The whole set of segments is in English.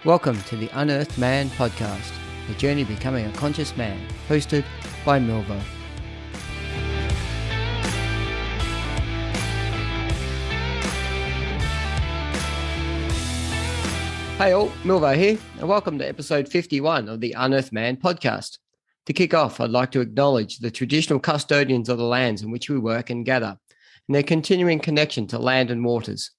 Welcome to the Unearthed Man podcast, the journey of becoming a conscious man, hosted by Milvo. Hey all, Milvo here, and welcome to episode 51 of the Unearthed Man podcast. To kick off, I'd like to acknowledge the traditional custodians of the lands in which we work and gather, and their continuing connection to land and waters.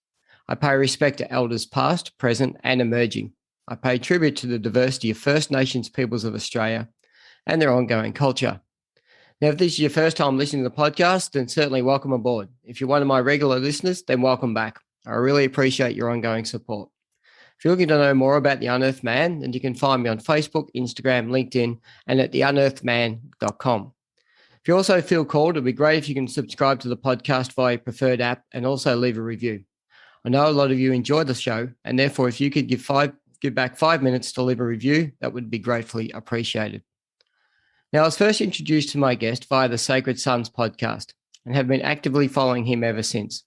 I pay respect to elders past, present, and emerging. I pay tribute to the diversity of First Nations peoples of Australia and their ongoing culture. Now, if this is your first time listening to the podcast, then certainly welcome aboard. If you're one of my regular listeners, then welcome back. I really appreciate your ongoing support. If you're looking to know more about The Unearthed Man, then you can find me on Facebook, Instagram, LinkedIn, and at theunearthedman.com. If you also feel called, it'd be great if you can subscribe to the podcast via your preferred app and also leave a review. I know a lot of you enjoy the show, and therefore, if you could give back 5 minutes to leave a review, that would be gratefully appreciated. Now, I was first introduced to my guest via the Sacred Sons podcast and have been actively following him ever since.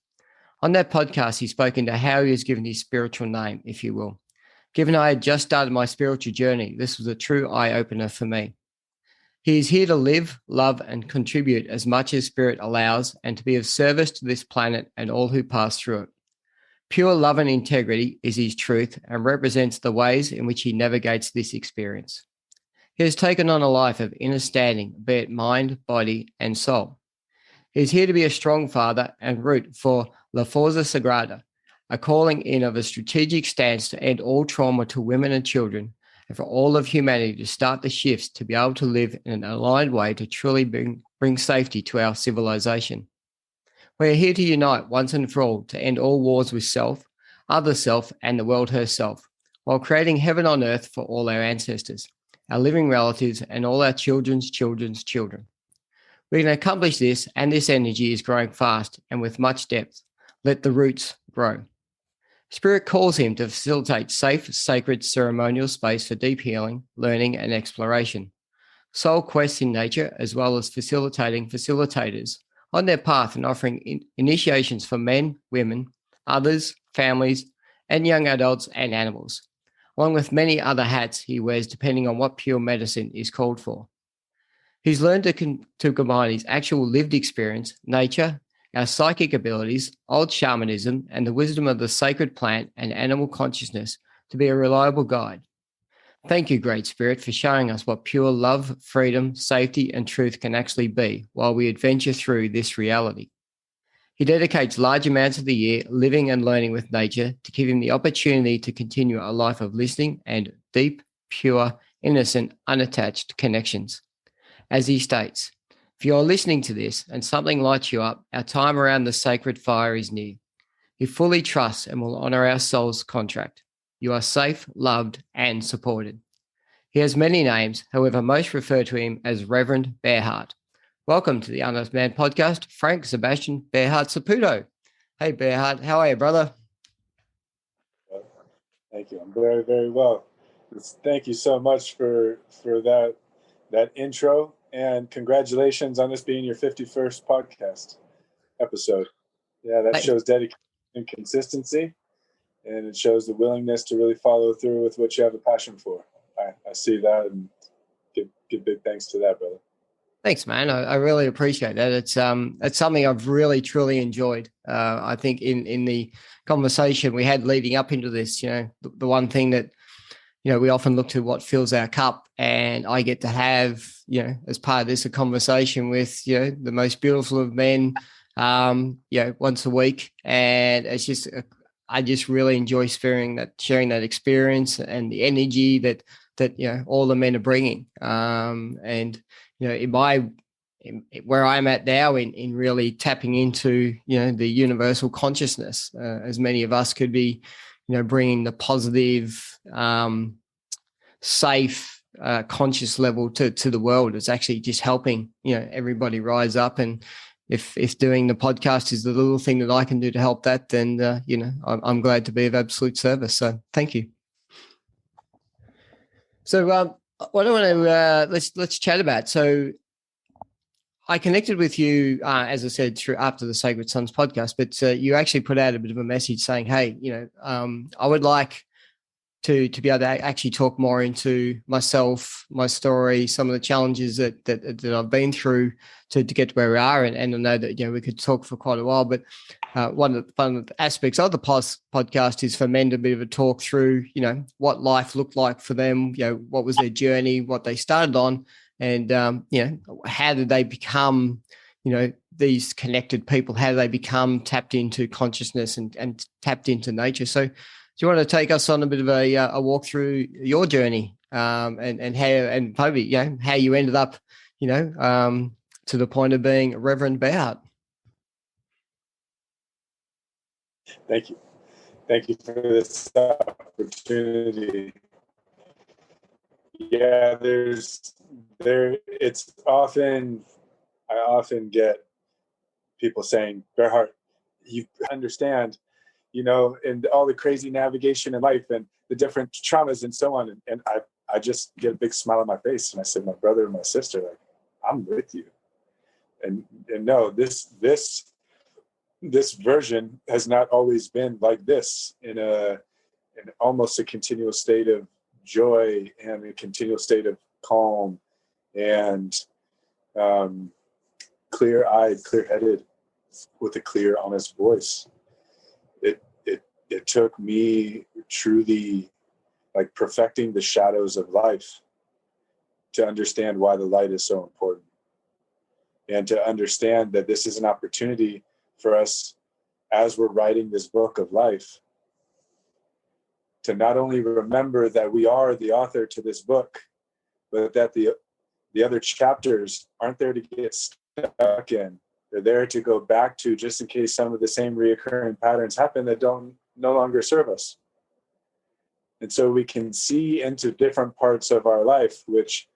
On that podcast, he spoke into how he was given his spiritual name, if you will. Given I had just started my spiritual journey, this was a true eye-opener for me. He is here to live, love, and contribute as much as spirit allows and to be of service to this planet and all who pass through it. Pure love and integrity is his truth and represents the ways in which he navigates this experience. He has taken on a life of inner standing, be it mind, body, and soul. He is here to be a strong father and root for Forza Sagrada, a calling in of a strategic stance to end all trauma to women and children, and for all of humanity to start the shifts to be able to live in an aligned way to truly bring safety to our civilization. We are here to unite once and for all to end all wars with self, other self, and the world herself, while creating heaven on earth for all our ancestors, our living relatives, and all our children's children's children. We can accomplish this, and this energy is growing fast and with much depth. Let the roots grow. Spirit calls him to facilitate safe, sacred, ceremonial space for deep healing, learning, and exploration. Soul quests in nature, as well as facilitating facilitators on their path and offering initiations for men, women, others, families, and young adults and animals, along with many other hats he wears depending on what pure medicine is called for. He's learned to combine his actual lived experience, nature, our psychic abilities, old shamanism, and the wisdom of the sacred plant and animal consciousness to be a reliable guide. Thank you, Great Spirit, for showing us what pure love, freedom, safety, and truth can actually be while we adventure through this reality. He dedicates large amounts of the year living and learning with nature to give him the opportunity to continue a life of listening and deep, pure, innocent, unattached connections. As he states, if you're listening to this and something lights you up, our time around the sacred fire is near. He fully trusts and will honor our soul's contract. You are safe, loved, and supported. He has many names, however, most refer to him as Reverend BearHeart. Welcome to the Unearthed Man podcast, Frank Sebastian BearHeart Saputo. Hey, BearHeart, how are you, brother? Thank you. I'm very, very well. Thank you so much for that intro, and congratulations on this being your 51st podcast episode. Yeah, that shows dedication and consistency. And it shows the willingness to really follow through with what you have a passion for. I see that and give big thanks to that, brother. Thanks, man. I really appreciate that. It's something I've really, truly enjoyed. I think in the conversation we had leading up into this, the one thing that, we often look to what fills our cup, and I get to have, as part of this, a conversation with, the most beautiful of men, once a week. And it's just I just really enjoy sharing that experience and the energy that all the men are bringing. And where I'm at now in really tapping into the universal consciousness, as many of us could be, bringing the positive, safe, conscious level to the world. It's actually just helping everybody rise up. And if doing the podcast is the little thing that I can do to help that, then, I'm glad to be of absolute service. So thank you. So what I want to, let's chat about. So I connected with you, as I said, after the Sacred Sons podcast, but you actually put out a bit of a message saying, hey, I would like to be able to actually talk more into myself, my story, some of the challenges that I've been through to get to where we are. And I know that, you know, we could talk for quite a while, but one of the fun aspects of the podcast is for men to be able to talk through, you know, what life looked like for them, you know, what was their journey, what they started on, and, you know, how did they become, you know, these connected people, how do they become tapped into consciousness and tapped into nature. So do you want to take us on a bit of a walk through your journey, and how, and probably, you know, how you ended up, you know, to the point of being Reverend BearHeart? Thank you. Thank you for this opportunity. Yeah, it's often, I often get people saying, BearHeart, you understand, you know, and all the crazy navigation in life and the different traumas and so on. And I just get a big smile on my face. And I said, my brother and my sister, like, I'm with you. And no, this version has not always been like this, in almost a continual state of joy and a continual state of calm and clear-eyed, clear-headed, with a clear, honest voice. It took me truly, like, perfecting the shadows of life to understand why the light is so important, and to understand that this is an opportunity for us, as we're writing this book of life, to not only remember that we are the author to this book, but that the other chapters aren't there to get stuck in. They're there to go back to, just in case some of the same reoccurring patterns happen that don't no longer serve us. And so we can see into different parts of our life, which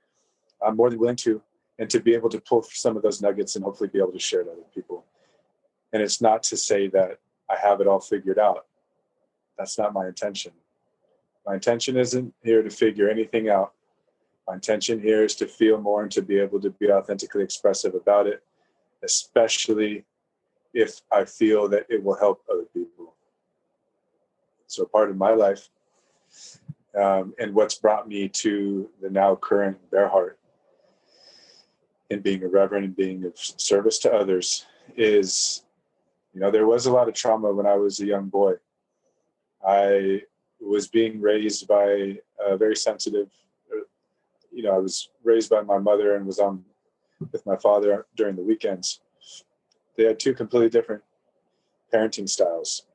I'm more than willing to, and to be able to pull some of those nuggets and hopefully be able to share to other people. And it's not to say that I have it all figured out. That's not my intention. My intention isn't here to figure anything out. My intention here is to feel more and to be able to be authentically expressive about it, especially if I feel that it will help other people. So part of my life, and what's brought me to the now current BearHeart and being a reverend and being of service to others, is, you know, there was a lot of trauma when I was a young boy. I was being raised by a very sensitive, you know, I was raised by my mother and was on with my father during the weekends. They had two completely different parenting styles.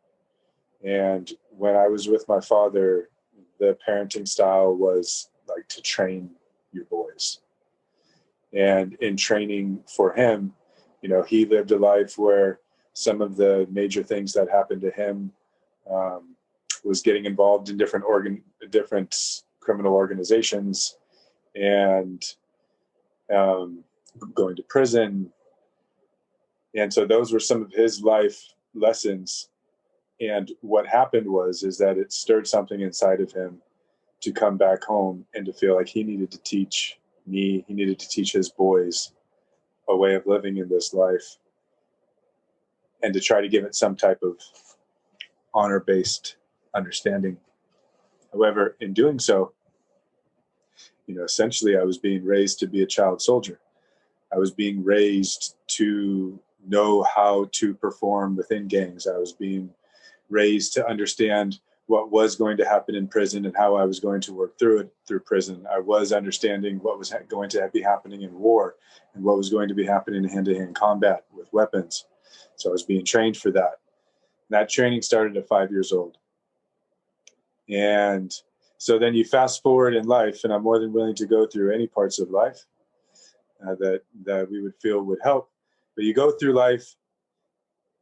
And when I was with my father, the parenting style was like to train your boys. And in training for him, you know, he lived a life where some of the major things that happened to him was getting involved in different criminal organizations and going to prison. And so those were some of his life lessons. And what happened is that it stirred something inside of him to come back home and to feel like he needed to teach me, he needed to teach his boys a way of living in this life, and to try to give it some type of honor-based understanding. However, in doing so, you know, essentially I was being raised to be a child soldier. I was being raised to know how to perform within gangs. I was being raised to understand what was going to happen in prison and how I was going to work through it through prison. I was understanding what was going to be happening in war and what was going to be happening in hand-to-hand combat with weapons. So I was being trained for that. And that training started at 5 years old. And so then you fast forward in life, and I'm more than willing to go through any parts of life that we would feel would help. But you go through life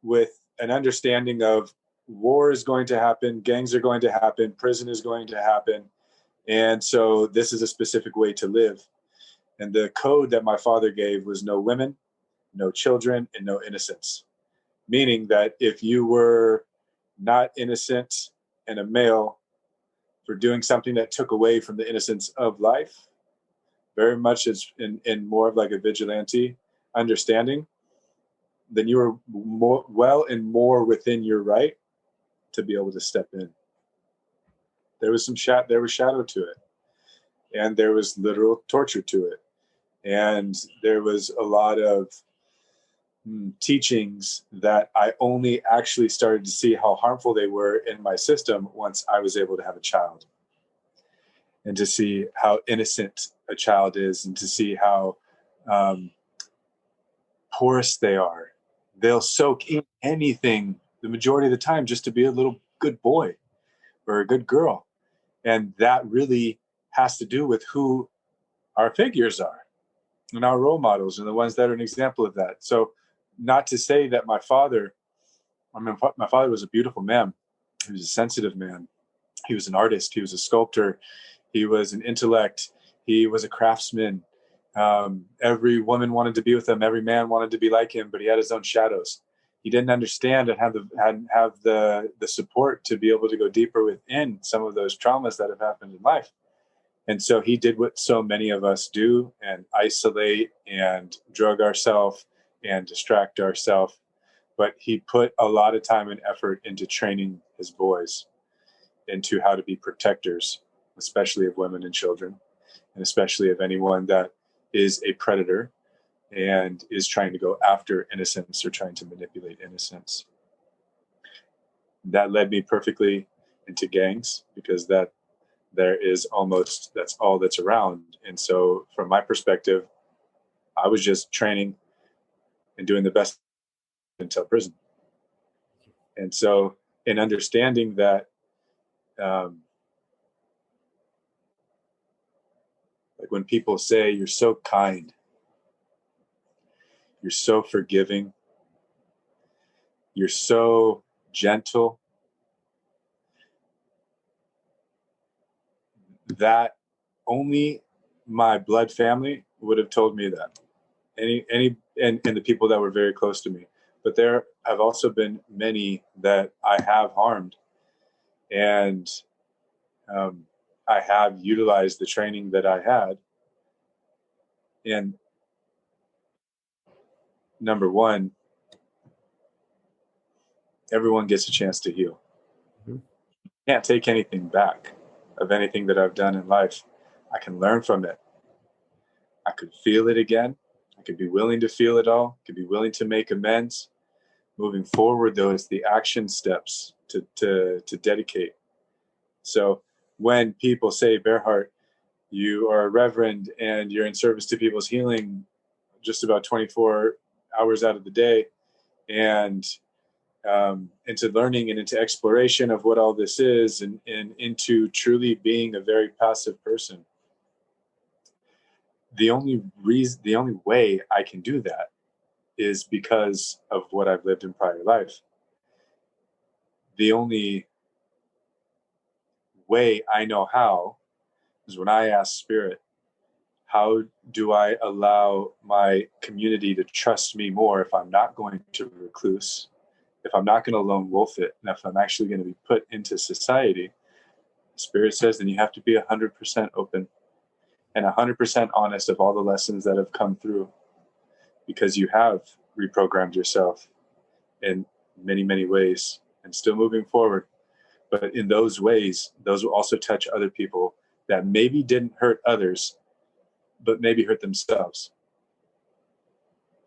with an understanding of war is going to happen, gangs are going to happen, prison is going to happen. And so this is a specific way to live. And the code that my father gave was no women, no children, and no innocence. Meaning that if you were not innocent and a male for doing something that took away from the innocence of life, very much it's in more of like a vigilante understanding, then you were more within your right to be able to step in. There was there was shadow to it, and there was literal torture to it, and there was a lot of teachings that I only actually started to see how harmful they were in my system once I was able to have a child, and to see how innocent a child is, and to see how porous they are. They'll soak in anything the majority of the time just to be a little good boy or a good girl. And that really has to do with who our figures are and our role models and the ones that are an example of that. So not to say that my father was a beautiful man. He was a sensitive man. He was an artist. He was a sculptor. He was an intellect. He was a craftsman. Every woman wanted to be with him. Every man wanted to be like him, but he had his own shadows. He didn't understand and hadn't have the support to be able to go deeper within some of those traumas that have happened in life. And so he did what so many of us do, and isolate and drug ourselves and distract ourselves. But he put a lot of time and effort into training his boys into how to be protectors, especially of women and children, and especially of anyone that is a predator and is trying to go after innocence or trying to manipulate innocence. That led me perfectly into gangs, because that's all that's around. And so from my perspective, I was just training and doing the best until prison. And so in understanding that, like when people say you're so kind, you're so forgiving, you're so gentle, that only my blood family would have told me that. And the people that were very close to me. But there have also been many that I have harmed, and I have utilized the training that I had. And number one, everyone gets a chance to heal. Mm-hmm. Can't take anything back of anything that I've done in life. I can learn from it. I could feel it again. I could be willing to feel it all. I could be willing to make amends. Moving forward, though, is the action steps to dedicate. So when people say, BearHeart, you are a reverend and you're in service to people's healing just about 24 hours out of the day, and into learning and into exploration of what all this is, and into truly being a very passive person. The only way I can do that is because of what I've lived in prior life. The only way I know how is when I ask Spirit, how do I allow my community to trust me more if I'm not going to recluse, if I'm not going to lone wolf it, and if I'm actually going to be put into society? Spirit says, then you have to be 100% open and 100% honest of all the lessons that have come through, because you have reprogrammed yourself in many, many ways and still moving forward. But in those ways, those will also touch other people that maybe didn't hurt others, but maybe hurt themselves.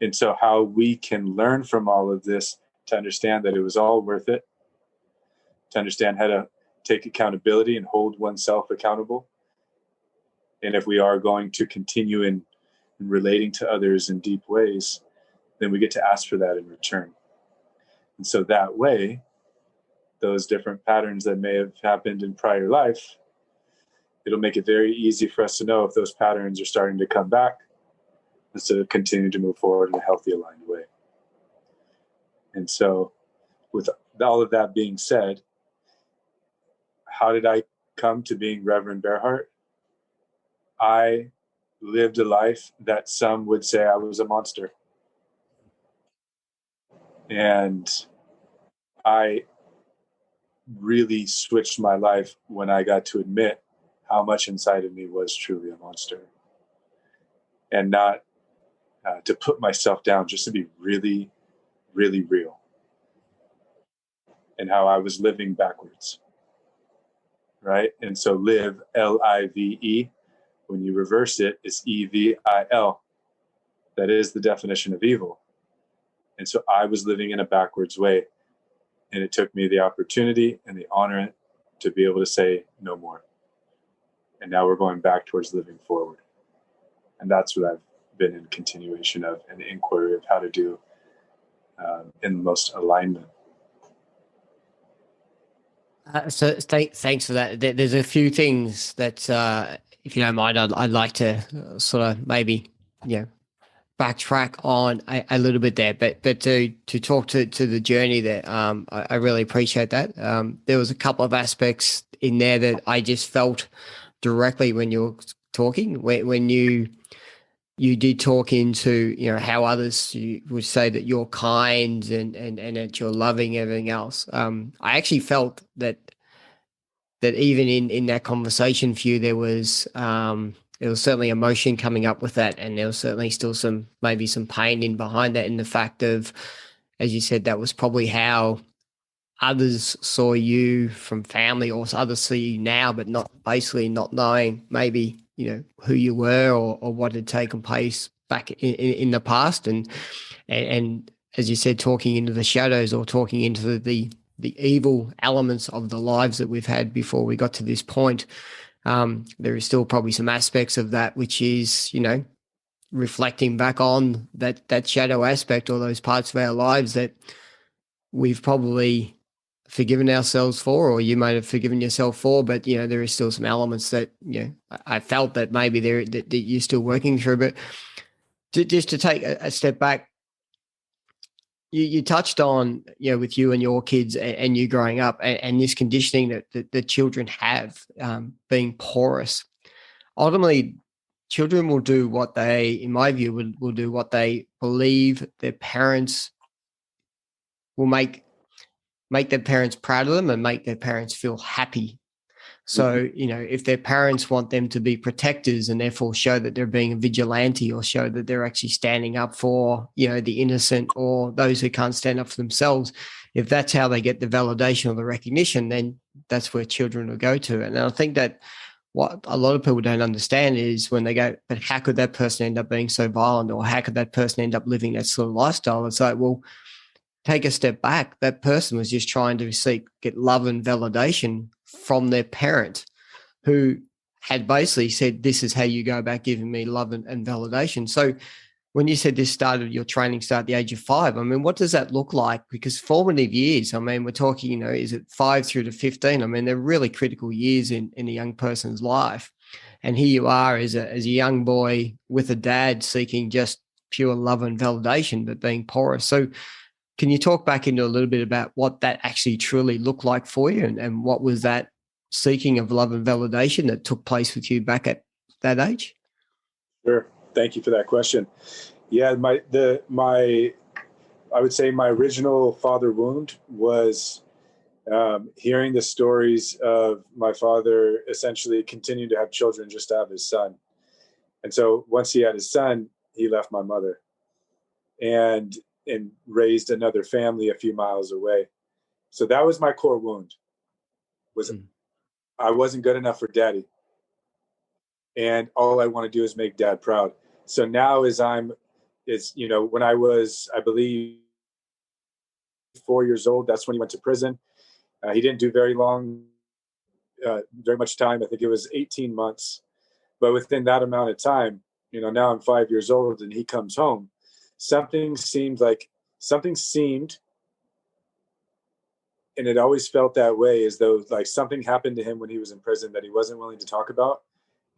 And so how we can learn from all of this to understand that it was all worth it, to understand how to take accountability and hold oneself accountable. And if we are going to continue in relating to others in deep ways, then we get to ask for that in return. And so that way, those different patterns that may have happened in prior life, it'll make it very easy for us to know if those patterns are starting to come back, instead of continuing to move forward in a healthy, aligned way. And so with all of that being said, how did I come to being Reverend BearHeart? I lived a life that some would say I was a monster. And I really switched my life when I got to admit how much inside of me was truly a monster. And not to put myself down, just to be really, really real. And how I was living backwards. right? And so live, L-I-V-E, when you reverse it, it's E-V-I-L. That is the definition of evil. And so I was living in a backwards way. And it took me the opportunity and the honor to be able to say no more. And now we're going back towards living forward. And that's what I've been in continuation of, an inquiry of how to do in the most alignment. So thanks for that. There's a few things that, if you don't mind, I'd like to sort of maybe, backtrack on a little bit there, but to talk to the journey there, I really appreciate that. There was a couple of aspects in there that I just felt directly when you were talking, when you did talk into, how others, you would say that you're kind and that you're loving, everything else. I actually felt that even in that conversation for you, there was certainly emotion coming up with that, and there was certainly still maybe some pain in behind that, in the fact of, as you said, that was probably how others saw you from family, or others see you now, but not knowing maybe, who you were or what had taken place back in the past. And as you said, talking into the shadows, or talking into the evil elements of the lives that we've had before we got to this point. There is still probably some aspects of that, which is, reflecting back on that shadow aspect, or those parts of our lives that we've probably forgiven ourselves for, or you might have forgiven yourself for, but, there is still some elements that, I felt that maybe that you're still working through. But just to take a step back, you touched on, with you and your kids and you growing up, and this conditioning that the children have, being porous. Ultimately, children will do what they, in my view, will do what they believe their parents will make their parents proud of them and make their parents feel happy. So, if their parents want them to be protectors and therefore show that they're being a vigilante, or show that they're actually standing up for, the innocent or those who can't stand up for themselves, if that's how they get the validation or the recognition, then that's where children will go to. And I think that what a lot of people don't understand is when they go, but how could that person end up being so violent, or how could that person end up living that sort of lifestyle? It's like, well, take a step back. That person was just trying to get love and validation from their parent, who had basically said, this is how you go about giving me love and validation. So when you said your training started at the age of 5, I mean, what does that look like? Because formative years, I mean, we're talking, is it 5 through to 15? I mean, they're really critical years in a young person's life. And here you are as a young boy with a dad seeking just pure love and validation, but being porous. So can you talk back into a little bit about what that actually truly looked like for you, and what was that seeking of love and validation that took place with you back at that age? Sure. Thank you for that question. Yeah, I would say my original father wound was hearing the stories of my father essentially continuing to have children just to have his son. And so once he had his son, he left my mother and raised another family a few miles away. So that was my core wound, was I wasn't good enough for daddy. And all I want to do is make dad proud. So now when I was, I believe, 4 years old, that's when he went to prison. He didn't do very much time. I think it was 18 months. But within that amount of time, now I'm 5 years old and he comes home. Something seemed, and it always felt that way, as though like something happened to him when he was in prison that he wasn't willing to talk about.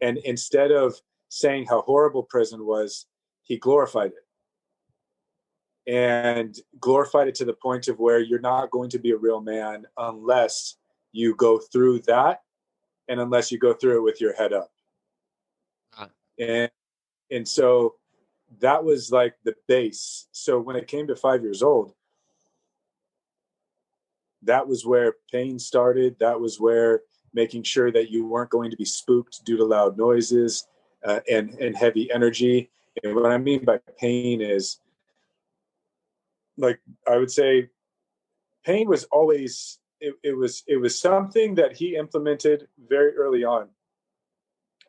And instead of saying how horrible prison was, he glorified it. And glorified it to the point of where you're not going to be a real man unless you go through that, and unless you go through it with your head up. And so that was like the base. So when it came to 5 years old, that was where pain started. That was where making sure that you weren't going to be spooked due to loud noises and heavy energy. And what I mean by pain is, like, I would say pain was always it was something that he implemented very early on.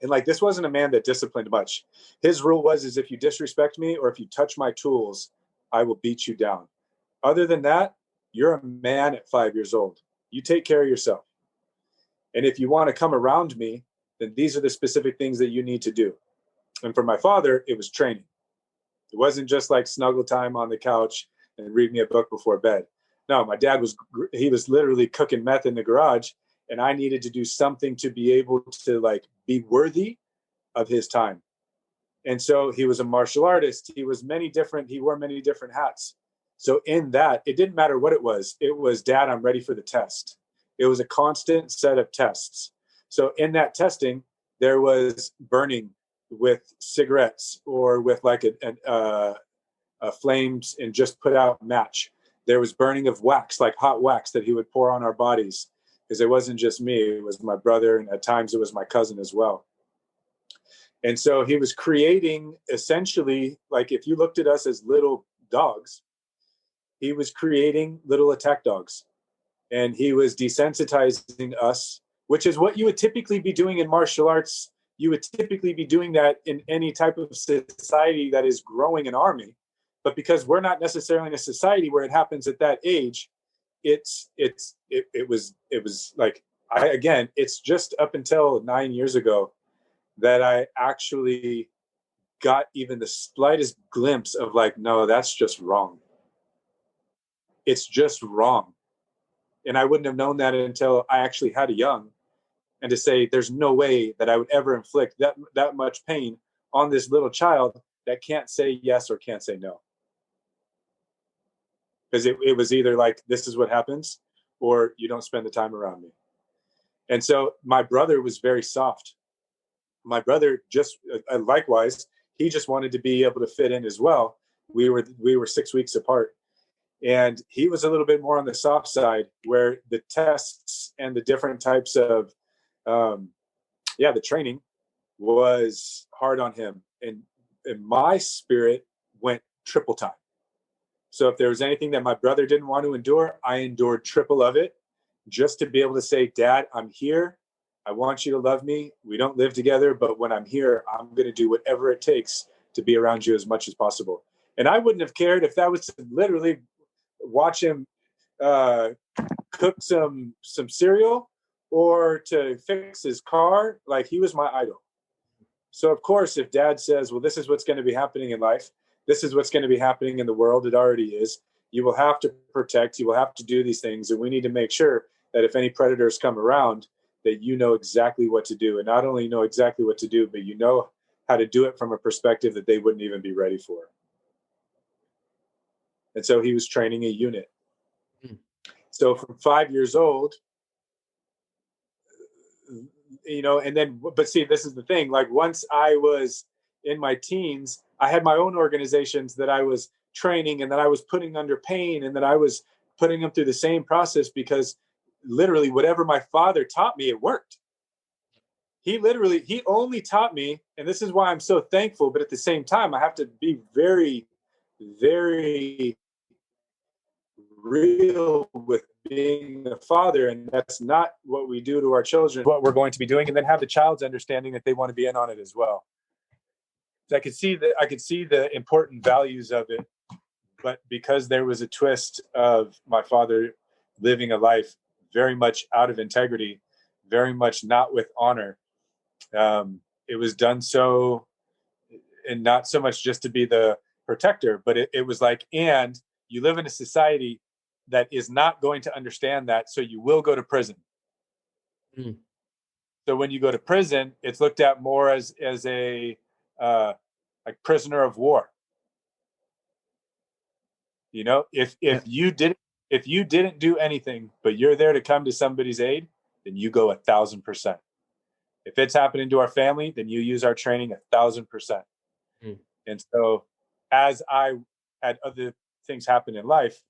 And like, this wasn't a man that disciplined much. His rule was, is if you disrespect me or if you touch my tools, I will beat you down. Other than that, you're a man at 5 years old. You take care of yourself. And if you want to come around me, then these are the specific things that you need to do. And for my father, it was training. It wasn't just like snuggle time on the couch and read me a book before bed. No, my dad he was literally cooking meth in the garage, and I needed to do something to be able to like be worthy of his time. And so he was a martial artist. He wore many different hats. So in that, it didn't matter what it was. It was, Dad, I'm ready for the test. It was a constant set of tests. So in that testing, there was burning with cigarettes or with like a flames and just put out match. There was burning of wax, like hot wax that he would pour on our bodies, because it wasn't just me, it was my brother, and at times it was my cousin as well. And so he was creating, essentially, like if you looked at us as little dogs, he was creating little attack dogs. And he was desensitizing us, which is what you would typically be doing in martial arts. You would typically be doing that in any type of society that is growing an army. But because we're not necessarily in a society where it happens at that age, it was like, it's just up until 9 years ago that I actually got even the slightest glimpse of like, no, that's just wrong. It's just wrong. And I wouldn't have known that until I actually had a young, and to say there's no way that I would ever inflict that much pain on this little child that can't say yes or can't say no. Because it was either like, this is what happens, or you don't spend the time around me. And so my brother was very soft. My brother just likewise, he just wanted to be able to fit in as well. We were 6 weeks apart. And he was a little bit more on the soft side, where the tests and the different types of, the training was hard on him. And my spirit went triple time. So if there was anything that my brother didn't want to endure, I endured triple of it, just to be able to say, Dad, I'm here. I want you to love me. We don't live together, but when I'm here, I'm going to do whatever it takes to be around you as much as possible. And I wouldn't have cared if that was to literally watch him cook some cereal or to fix his car. Like, he was my idol. So of course, if Dad says, well, this is what's going to be happening in life, this is what's going to be happening in the world, it already is, you will have to protect, you will have to do these things, and we need to make sure that if any predators come around, that you know exactly what to do. And not only know exactly what to do, but you know how to do it from a perspective that they wouldn't even be ready for. And so he was training a unit. So from 5 years old, and then, but see, this is the thing, like once I was in my teens, I had my own organizations that I was training and that I was putting under pain, and that I was putting them through the same process, because literally whatever my father taught me, it worked. He only taught me, and this is why I'm so thankful, but at the same time, I have to be very, very real with being a father, and that's not what we do to our children, what we're going to be doing, and then have the child's understanding that they want to be in on it as well. So I could see the important values of it, but because there was a twist of my father living a life very much out of integrity, very much not with honor, it was done so, and not so much just to be the protector, but it was like, and you live in a society that is not going to understand that, so you will go to prison. So when you go to prison, it's looked at more as a like prisoner of war. If you didn't do anything, but you're there to come to somebody's aid, then you go 1,000%. If it's happening to our family, then you use our training 1,000%. And so, as I had other things happen in life,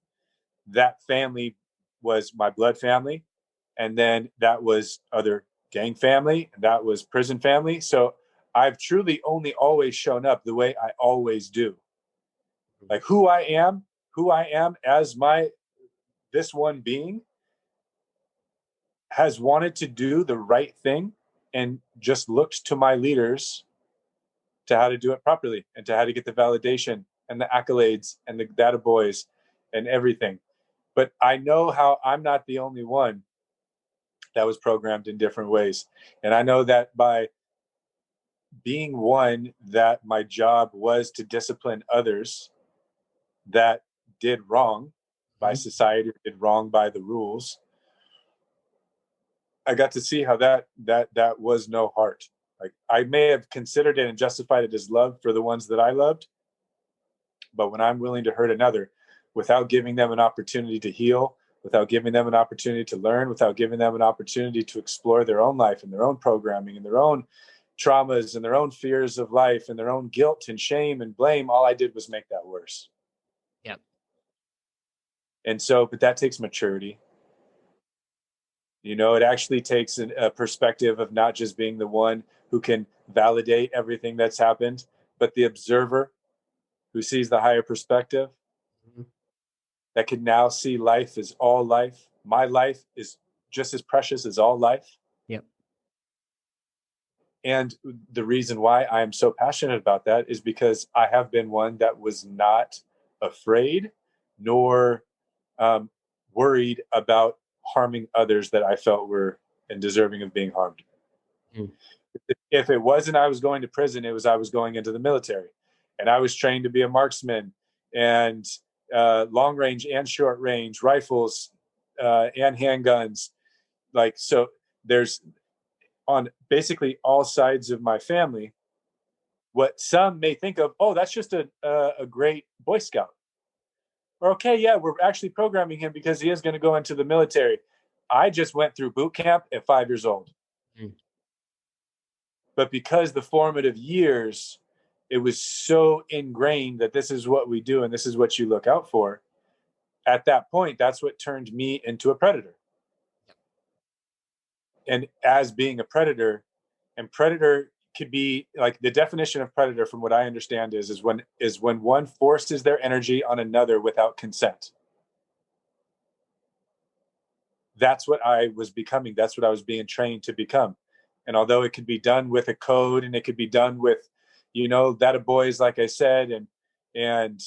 that family was my blood family, and then that was other gang family, and that was prison family. So I've truly only always shown up the way I always do. Like who I am as this one being has wanted to do the right thing and just looks to my leaders to how to do it properly and to how to get the validation and the accolades and the data boys and everything. But I know how I'm not the only one that was programmed in different ways. And I know that by being one, that my job was to discipline others that did wrong by society, did wrong by the rules. I got to see how that was no heart. Like, I may have considered it and justified it as love for the ones that I loved, but when I'm willing to hurt another without giving them an opportunity to heal, without giving them an opportunity to learn, without giving them an opportunity to explore their own life and their own programming and their own traumas and their own fears of life and their own guilt and shame and blame, all I did was make that worse. Yep. And so, but that takes maturity. It actually takes a perspective of not just being the one who can validate everything that's happened, but the observer who sees the higher perspective, that can now see life as all life. My life is just as precious as all life. Yep. And the reason why I am so passionate about that is because I have been one that was not afraid nor worried about harming others that I felt were and deserving of being harmed. If it wasn't I was going to prison, it was I was going into the military. And I was trained to be a marksman and long range and short range rifles and handguns. Like, so there's on basically all sides of my family what some may think of, oh, that's just a great Boy Scout. Or, okay, yeah, we're actually programming him because he is going to go into the military. I just went through boot camp at 5 years old. But because the formative years, it was so ingrained that this is what we do and this is what you look out for. At that point, that's what turned me into a predator. And as being a predator, and predator could be like the definition of predator from what I understand is when one forces their energy on another without consent. That's what I was becoming. That's what I was being trained to become. And although it could be done with a code and it could be done with, that of boys, like I said, and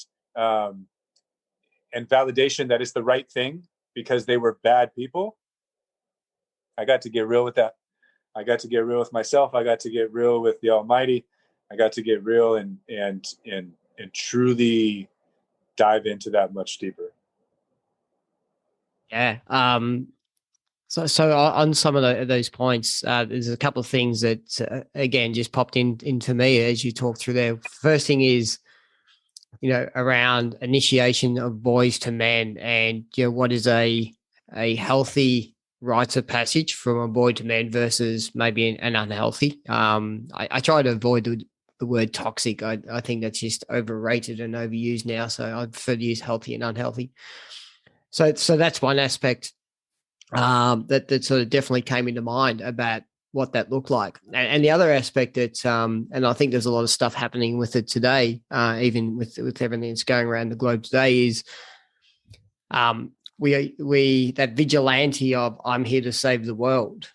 validation that it's the right thing because they were bad people, I got to get real with that. I got to get real with myself. I got to get real with the Almighty. I got to get real and truly dive into that much deeper. Yeah. So on some of those points, there's a couple of things that again just popped into me as you talk through there. First thing is, around initiation of boys to men, and what is a healthy rites of passage from a boy to man versus maybe an unhealthy. I try to avoid the word toxic. I think that's just overrated and overused now. So I prefer to use healthy and unhealthy. So that's one aspect that sort of definitely came into mind about what that looked like. And the other aspect that, and I think there's a lot of stuff happening with it today, even with everything that's going around the globe today, is we that vigilante of I'm here to save the world,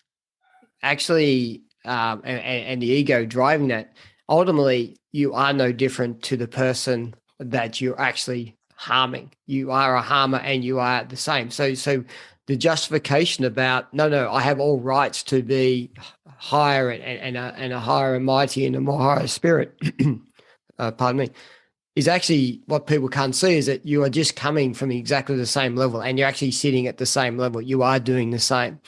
actually, and the ego driving that. Ultimately, you are no different to the person that you're actually harming. You are a harmer, and you are the same. So the justification about no, I have all rights to be higher and a higher and mighty and a more higher spirit. Pardon me. Is actually what people can't see is that you are just coming from exactly the same level and you're actually sitting at the same level. You are doing the same,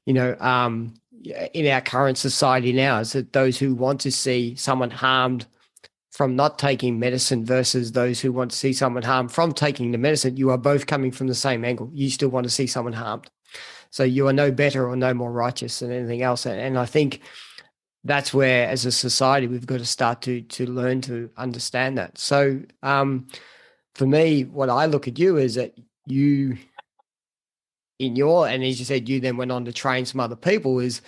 in our current society now, is that those who want to see someone harmed from not taking medicine versus those who want to see someone harmed from taking the medicine, you are both coming from the same angle. You still want to see someone harmed. So you are no better or no more righteous than anything else. And I think that's where, as a society, we've got to start to learn to understand that. So for me, what I look at you is that you, and as you said, you then went on to train some other people, it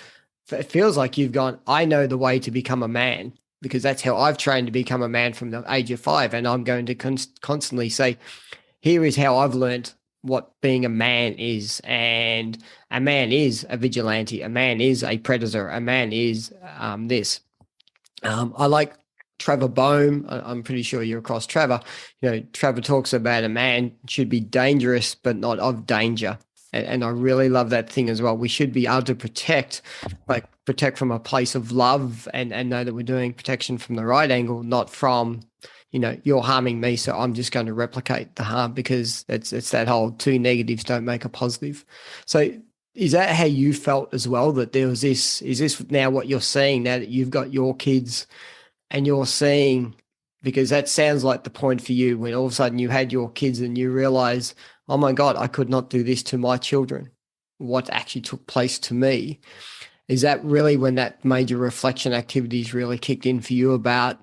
feels like you've gone, I know the way to become a man, because that's how I've trained to become a man from the age of 5. And I'm going to constantly say, here is how I've learned what being a man is. And a man is a vigilante, a man is a predator, a man is this. I like Trevor Boehm. I'm pretty sure you're across Trevor. Trevor talks about a man should be dangerous, but not of danger. And I really love that thing as well. We should be able to protect from a place of love and know that we're doing protection from the right angle, not from, you're harming me, so I'm just going to replicate the harm, because it's that whole two negatives don't make a positive. So is that how you felt as well, that there was this, is this now what you're seeing now that you've got your kids and you're seeing, because that sounds like the point for you when all of a sudden you had your kids and you realize, oh my God, I could not do this to my children. What actually took place to me? Is that really when that major reflection activities really kicked in for you about,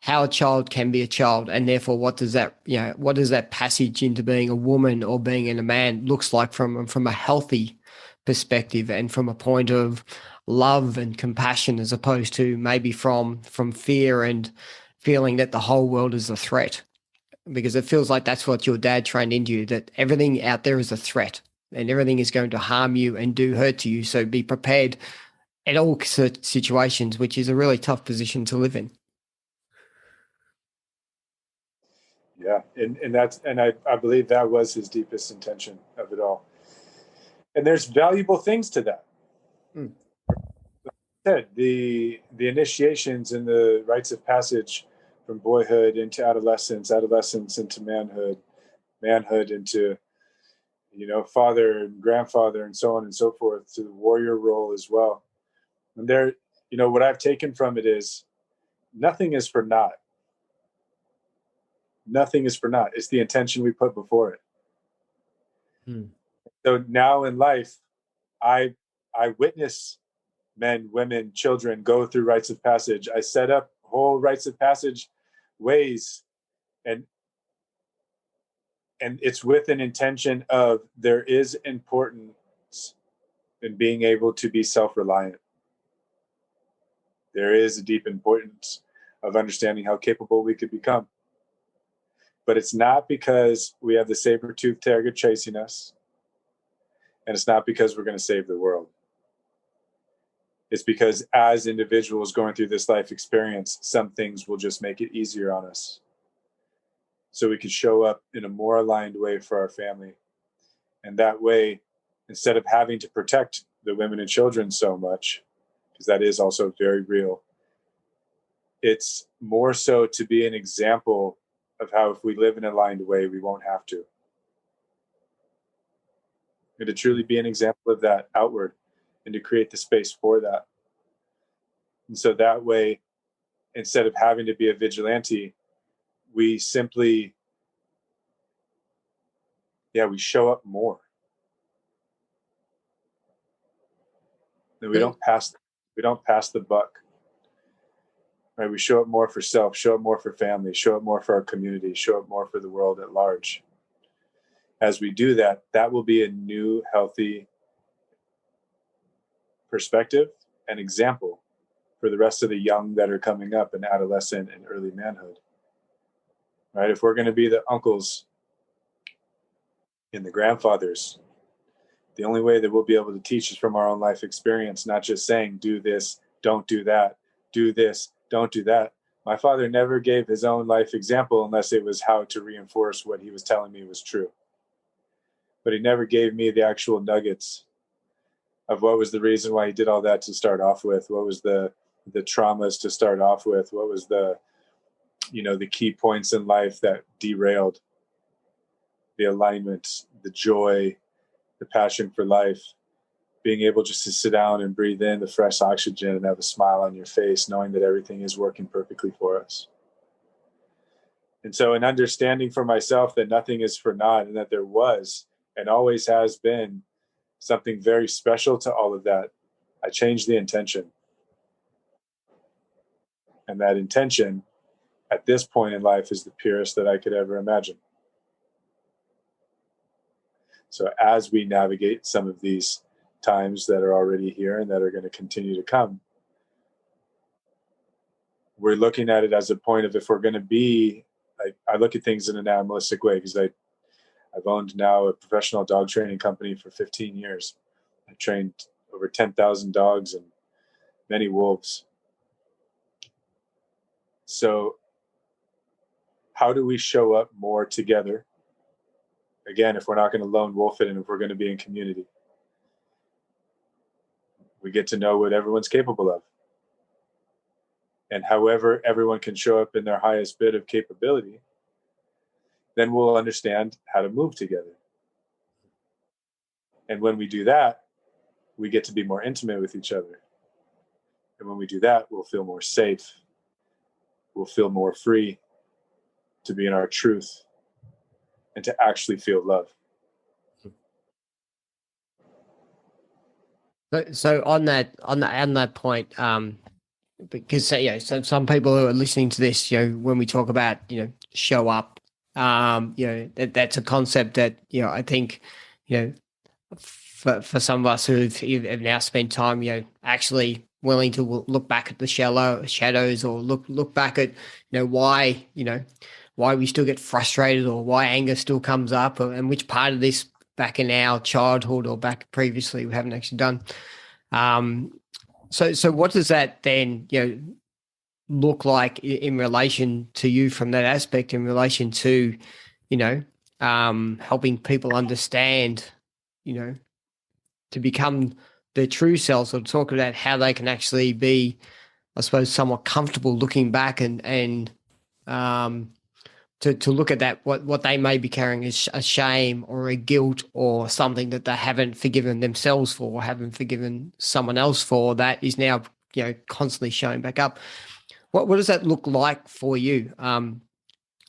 how a child can be a child, and therefore what does that passage into being a woman or being a man looks like from a healthy perspective, and from a point of love and compassion, as opposed to maybe from fear and feeling that the whole world is a threat? Because it feels like that's what your dad trained into you, that everything out there is a threat and everything is going to harm you and do hurt to you. So be prepared at all situations, which is a really tough position to live in. Yeah, and I believe that was his deepest intention of it all. And there's valuable things to that. Mm. The initiations and the rites of passage from boyhood into adolescence, adolescence into manhood, manhood into father and grandfather, and so on and so forth, to the warrior role as well. And there, what I've taken from it is nothing is for naught. Nothing is for naught. It's the intention we put before it. Mm. So now in life, I witness men, women, children go through rites of passage. I set up whole rites of passage ways, and it's with an intention of there is importance in being able to be self-reliant. There is a deep importance of understanding how capable we could become. But it's not because we have the saber-toothed tiger chasing us, and it's not because we're going to save the world. It's because as individuals going through this life experience, some things will just make it easier on us, so we can show up in a more aligned way for our family. And that way, instead of having to protect the women and children so much, because that is also very real, it's more so to be an example of how, if we live in an aligned way, we won't have to. And to truly be an example of that outward, and to create the space for that. And so that way, instead of having to be a vigilante, we simply, we show up more. And we don't pass the buck. Right? We show up more for self, show up more for family, show up more for our community, show up more for the world at large. As we do that, that will be a new, healthy perspective and example for the rest of the young that are coming up in adolescent and early manhood. Right? If we're going to be the uncles and the grandfathers, the only way that we'll be able to teach is from our own life experience, not just saying, do this, don't do that, do this, don't do that. My father never gave his own life example unless it was how to reinforce what he was telling me was true. But he never gave me the actual nuggets of what was the reason why he did all that to start off with, what was the traumas to start off with, what was the key points in life that derailed the alignment, the joy, the passion for life, being able just to sit down and breathe in the fresh oxygen and have a smile on your face, knowing that everything is working perfectly for us. And so an understanding for myself that nothing is for naught, and that there was and always has been something very special to all of that, I changed the intention. And that intention at this point in life is the purest that I could ever imagine. So as we navigate some of these times that are already here and that are going to continue to come, we're looking at it as a point of, if we're going to be, I look at things in an animalistic way, because I I've owned now a professional dog training company for 15 years. I trained over 10,000 dogs and many wolves. So how do we show up more together? Again, if we're not going to lone wolf it and if we're going to be in community, we get to know what everyone's capable of. And however everyone can show up in their highest bit of capability, then we'll understand how to move together. And when we do that, we get to be more intimate with each other. And when we do that, we'll feel more safe. We'll feel more free to be in our truth and to actually feel love. So on that point, because so some people who are listening to this, when we talk about show up, that's a concept that I think for some of us who've now spent time actually willing to look back at the shadows, or look back at why we still get frustrated, or why anger still comes up, and which part of this back in our childhood or back previously we haven't actually done. So what does that then look like in relation to you from that aspect, in relation to helping people understand to become their true selves, or talk about how they can actually be, I suppose, somewhat comfortable looking back and to look at that, what they may be carrying as a shame or a guilt or something that they haven't forgiven themselves for, or haven't forgiven someone else for, that is now constantly showing back up. What does that look like for you?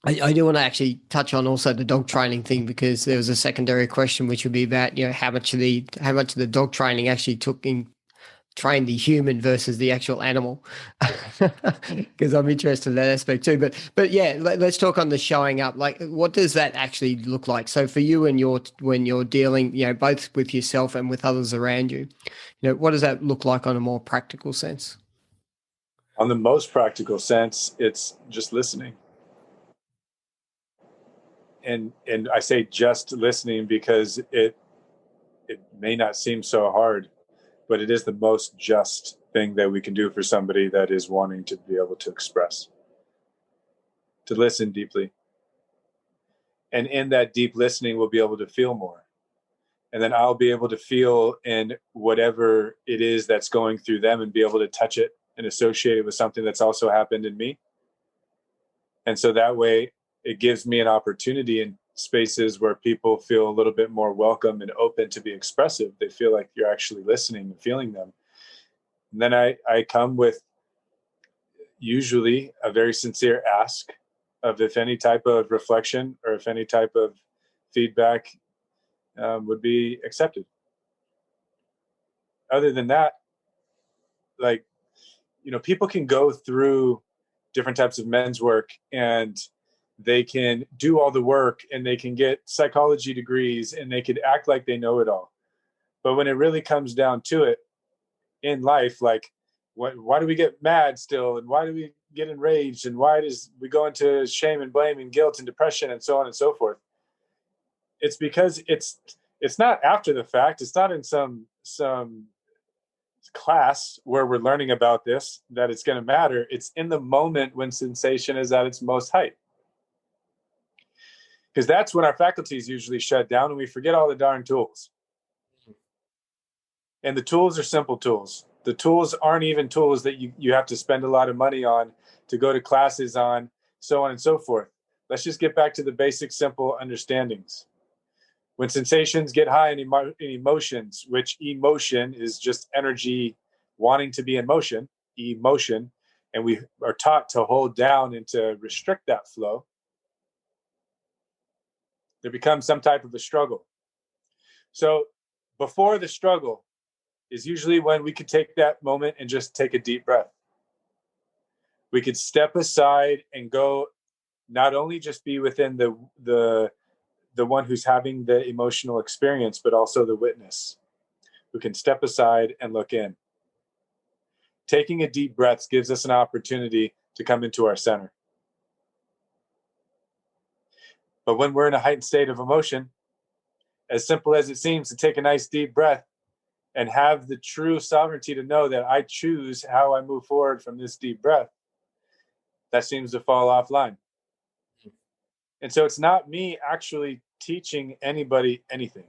I do want to actually touch on also the dog training thing, because there was a secondary question which would be about how much of the dog training actually train the human versus the actual animal, because I'm interested in that aspect too. But yeah, let's talk on the showing up. Like, what does that actually look like? So for you, when you're dealing, both with yourself and with others around you, what does that look like on a more practical sense? On the most practical sense, it's just listening. And I say just listening because it may not seem so hard, but it is the most just thing that we can do for somebody that is wanting to be able to express, to listen deeply. And in that deep listening, we'll be able to feel more. And then I'll be able to feel in whatever it is that's going through them, and be able to touch it and associate it with something that's also happened in me. And so that way it gives me an opportunity in spaces where people feel a little bit more welcome and open to be expressive. They feel like you're actually listening and feeling them. And then I come with usually a very sincere ask of if any type of reflection or if any type of feedback would be accepted. Other than that, like, people can go through different types of men's work, and they can do all the work, and they can get psychology degrees, and they could act like they know it all. But when it really comes down to it in life, like, why do we get mad still? And why do we get enraged? And why does we go into shame and blame and guilt and depression and so on and so forth? It's because it's not after the fact. It's not in some class where we're learning about this that it's going to matter. It's in the moment when sensation is at its most height. Because that's when our faculties usually shut down and we forget all the darn tools. And the tools are simple tools. The tools aren't even tools that you have to spend a lot of money on, to go to classes on, so on and so forth. Let's just get back to the basic, simple understandings. When sensations get high in emotions, which emotion is just energy wanting to be in motion, emotion, and we are taught to hold down and to restrict that flow, there becomes some type of a struggle. So before the struggle is usually when we could take that moment and just take a deep breath. We could step aside and go, not only just be within the one who's having the emotional experience, but also the witness who can step aside and look in. Taking a deep breath gives us an opportunity to come into our center. But when we're in a heightened state of emotion, as simple as it seems, to take a nice deep breath and have the true sovereignty to know that I choose how I move forward from this deep breath, that seems to fall offline. And so it's not me actually teaching anybody anything.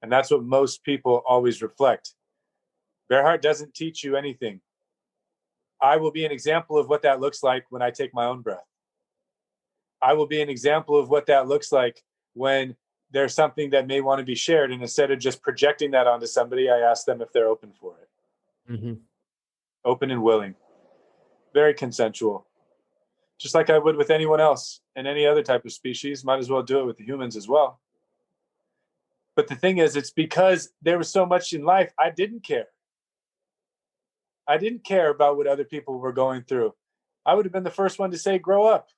And that's what most people always reflect. BearHeart doesn't teach you anything. I will be an example of what that looks like when I take my own breath. I will be an example of what that looks like when there's something that may want to be shared. And instead of just projecting that onto somebody, I ask them if they're open for it. Mm-hmm. Open and willing. Very consensual. Just like I would with anyone else and any other type of species. Might as well do it with the humans as well. But the thing is, it's because there was so much in life I didn't care. I didn't care about what other people were going through. I would have been the first one to say, grow up.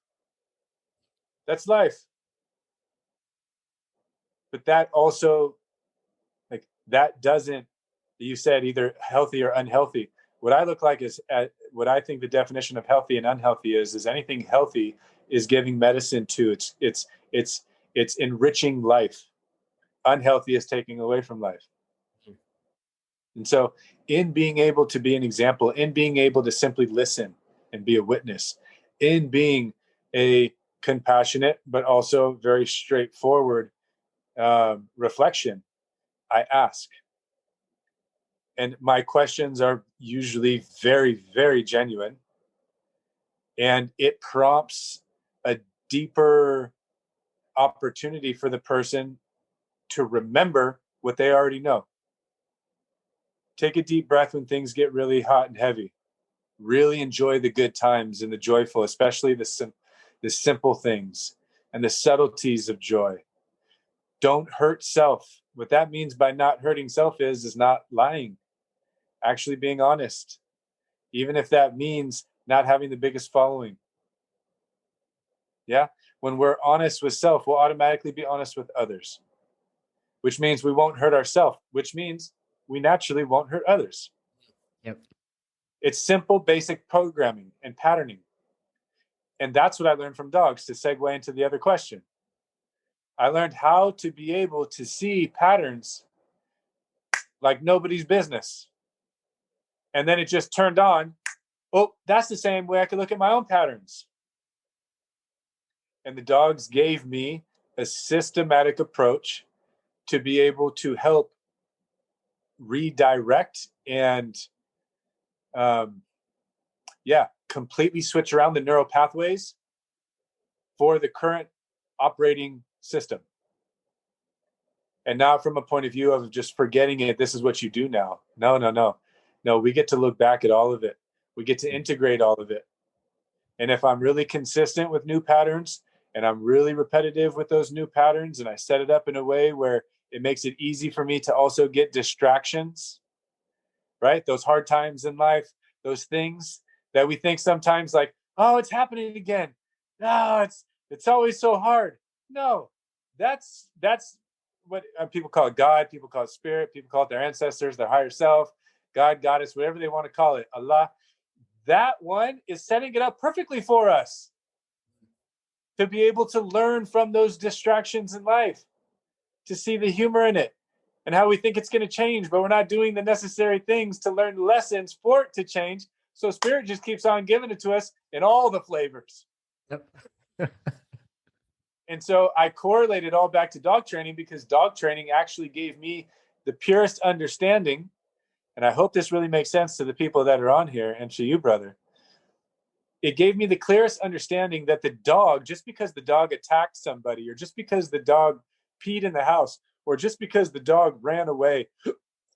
That's life. But that also, like, that doesn't, you said either healthy or unhealthy. What I look like is, what I think the definition of healthy and unhealthy is anything healthy is giving medicine to it's enriching life. Unhealthy is taking away from life. And so in being able to be an example, in being able to simply listen and be a witness, in being a compassionate but also very straightforward reflection, I ask. And my questions are usually very, very genuine. And it prompts a deeper opportunity for the person to remember what they already know. Take a deep breath when things get really hot and heavy. Really enjoy the good times and the joyful, especially the simple things and the subtleties of joy. Don't hurt self. What that means by not hurting self is not lying, actually being honest, even if that means not having the biggest following. Yeah. When we're honest with self, we'll automatically be honest with others, which means we won't hurt ourselves, which means we naturally won't hurt others. Yep. It's simple, basic programming and patterning. And that's what I learned from dogs, to segue into the other question. I learned how to be able to see patterns like nobody's business. And then it just turned on. Oh, that's the same way I could look at my own patterns. And the dogs gave me a systematic approach to be able to help redirect and completely switch around the neural pathways for the current operating system. And not from a point of view of just forgetting it, this is what you do now. No, we get to look back at all of it. We get to integrate all of it. And if I'm really consistent with new patterns and I'm really repetitive with those new patterns, and I set it up in a way where it makes it easy for me to also get distractions, right? Those hard times in life, those things that we think sometimes like, oh, it's happening again. No, it's always so hard. No, that's what people call it God, people call it spirit, people call it their ancestors, their higher self, God, goddess, whatever they want to call it, Allah. That one is setting it up perfectly for us to be able to learn from those distractions in life, to see the humor in it and how we think it's going to change, but we're not doing the necessary things to learn lessons for it to change. So spirit just keeps on giving it to us in all the flavors. Yep. And so I correlated all back to dog training, because dog training actually gave me the purest understanding. And I hope this really makes sense to the people that are on here and to you, brother. It gave me the clearest understanding that the dog, just because the dog attacked somebody, or just because the dog peed in the house, or just because the dog ran away,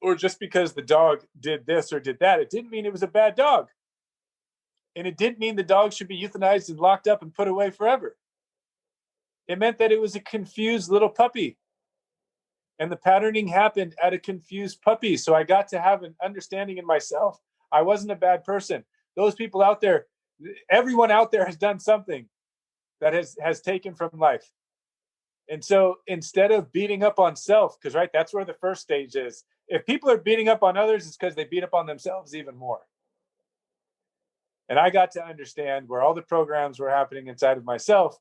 or just because the dog did this or did that, it didn't mean it was a bad dog. And it didn't mean the dog should be euthanized and locked up and put away forever. It meant that it was a confused little puppy. And the patterning happened at a confused puppy. So I got to have an understanding in myself. I wasn't a bad person. Those people out there, everyone out there has done something that has taken from life. And so instead of beating up on self, because right, that's where the first stage is. If people are beating up on others, it's because they beat up on themselves even more. And I got to understand where all the programs were happening inside of myself.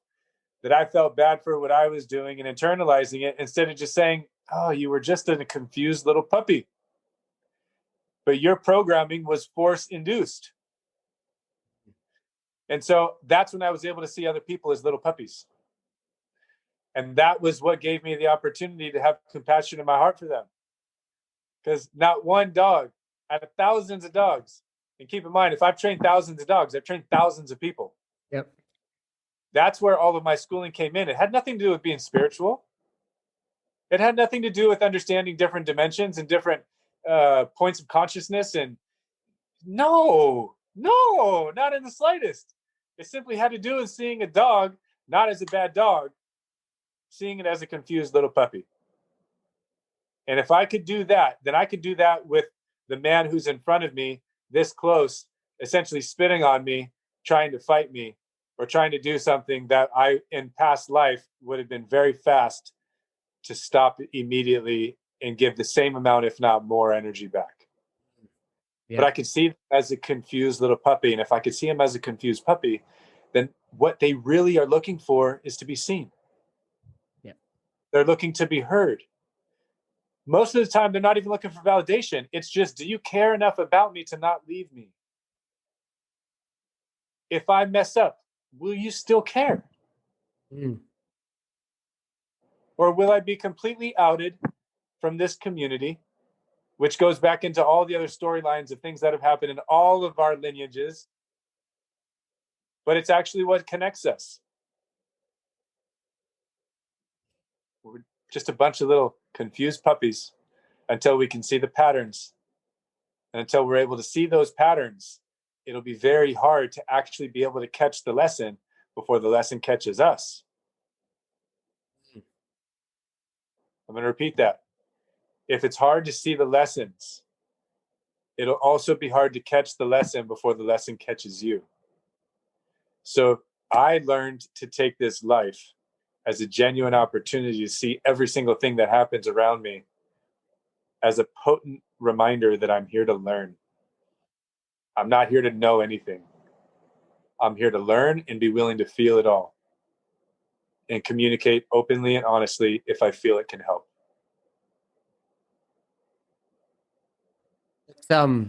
that I felt bad for what I was doing and internalizing it, instead of just saying, oh, you were just a confused little puppy. But your programming was force induced. And so that's when I was able to see other people as little puppies. And that was what gave me the opportunity to have compassion in my heart for them. Because not one dog out of thousands of dogs, and keep in mind, if I've trained thousands of dogs, I've trained thousands of people. Yep. That's where all of my schooling came in. It had nothing to do with being spiritual. It had nothing to do with understanding different dimensions and different points of consciousness. And no, not in the slightest. It simply had to do with seeing a dog not as a bad dog, seeing it as a confused little puppy. And if I could do that, then I could do that with the man who's in front of me, this close, essentially spitting on me, trying to fight me, or trying to do something that I, in past life, would have been very fast to stop immediately and give the same amount, if not more, energy back. Yeah. But I could see him as a confused little puppy. And if I could see him as a confused puppy, then what they really are looking for is to be seen. Yeah. They're looking to be heard. Most of the time, they're not even looking for validation. It's just, do you care enough about me to not leave me? If I mess up, will you still care? Mm. Or will I be completely outed from this community, which goes back into all the other storylines of things that have happened in all of our lineages, but it's actually what connects us. We're just a bunch of little confused puppies until we can see the patterns. And until we're able to see those patterns, it'll be very hard to actually be able to catch the lesson before the lesson catches us. I'm going to repeat that. If it's hard to see the lessons, it'll also be hard to catch the lesson before the lesson catches you. So I learned to take this life as a genuine opportunity to see every single thing that happens around me as a potent reminder that I'm here to learn. I'm not here to know anything. I'm here to learn and be willing to feel it all and communicate openly and honestly if I feel it can help. So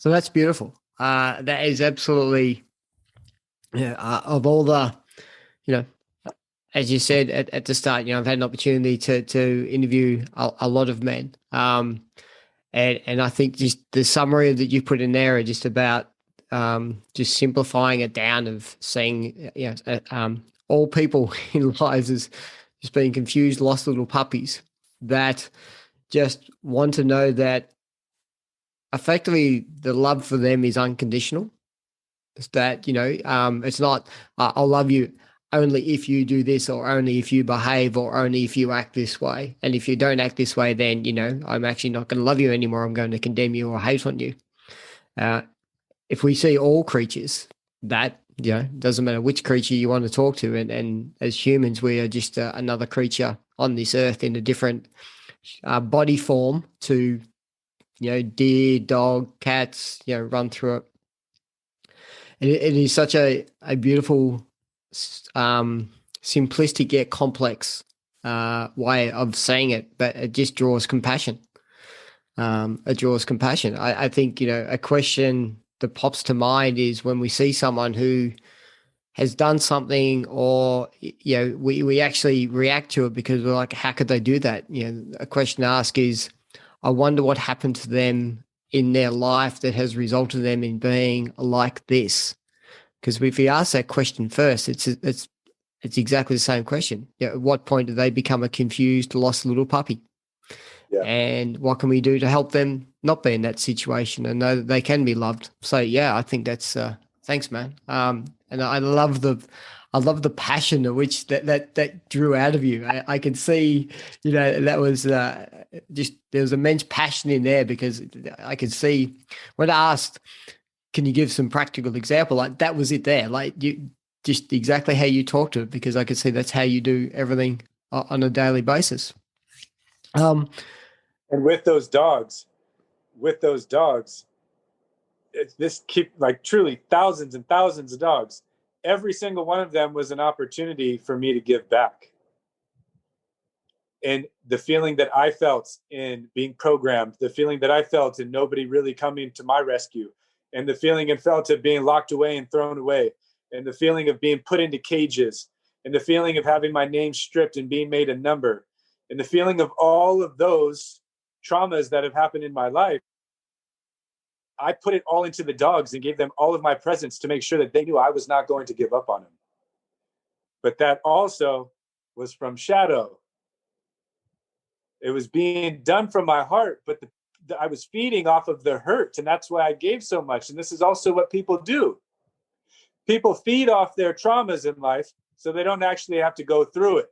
that's beautiful. That is absolutely, of all the, as you said at the start, I've had an opportunity to interview a lot of men. And I think just the summary that you put in there are just about just simplifying it down of seeing, all people in lives as just being confused, lost little puppies that just want to know that effectively the love for them is unconditional. It's that, it's not, I'll love you only if you do this, or only if you behave, or only if you act this way. And if you don't act this way, then, I'm actually not going to love you anymore. I'm going to condemn you or hate on you. If we see all creatures, that, doesn't matter which creature you want to talk to. And as humans, we are just another creature on this earth in a different body form to, deer, dog, cats, run through it. And it is such a beautiful, simplistic yet complex way of saying it, but it just draws compassion. It draws compassion. I think, a question that pops to mind is when we see someone who has done something, or, we actually react to it because we're like, how could they do that? A question to ask is, I wonder what happened to them in their life that has resulted them in being like this. Because if we ask that question first, it's exactly the same question. At what point do they become a confused, lost little puppy? Yeah. And what can we do to help them not be in that situation and know that they can be loved? So yeah, I think that's thanks, man. And I love the passion of which that drew out of you. I can see, that was just, there was immense passion in there, because I could see when I asked, can you give some practical example? Like, that was it there. Like, you just exactly how you talk to it, because I could see that's how you do everything on a daily basis. And with those dogs, this keep, like, truly thousands and thousands of dogs. every single one of them was an opportunity for me to give back. And the feeling that I felt in being programmed, the feeling that I felt in nobody really coming to my rescue, and the feeling and felt of being locked away and thrown away, and the feeling of being put into cages, and the feeling of having my name stripped and being made a number, and the feeling of all of those traumas that have happened in my life, I put it all into the dogs and gave them all of my presence to make sure that they knew I was not going to give up on them. But that also was from shadow. It was being done from my heart, but I was feeding off of the hurt, and that's why I gave so much. And this is also what people do. People feed off their traumas in life so they don't actually have to go through it.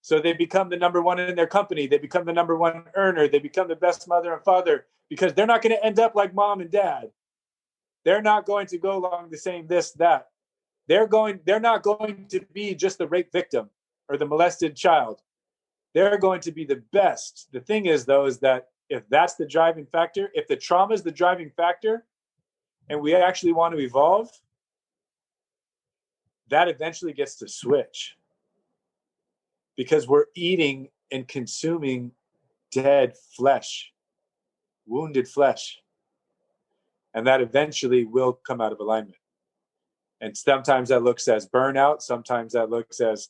So they become the number one in their company. They become the number one earner. They become the best mother and father because they're not going to end up like mom and dad. They're not going to go along the same this, that. They're not going to be just the rape victim or the molested child. They're going to be the best. The thing is, though, is that if that's the driving factor, if the trauma is the driving factor, and we actually want to evolve, that eventually gets to switch. Because we're eating and consuming dead flesh, wounded flesh. And that eventually will come out of alignment. And sometimes that looks as burnout. Sometimes that looks as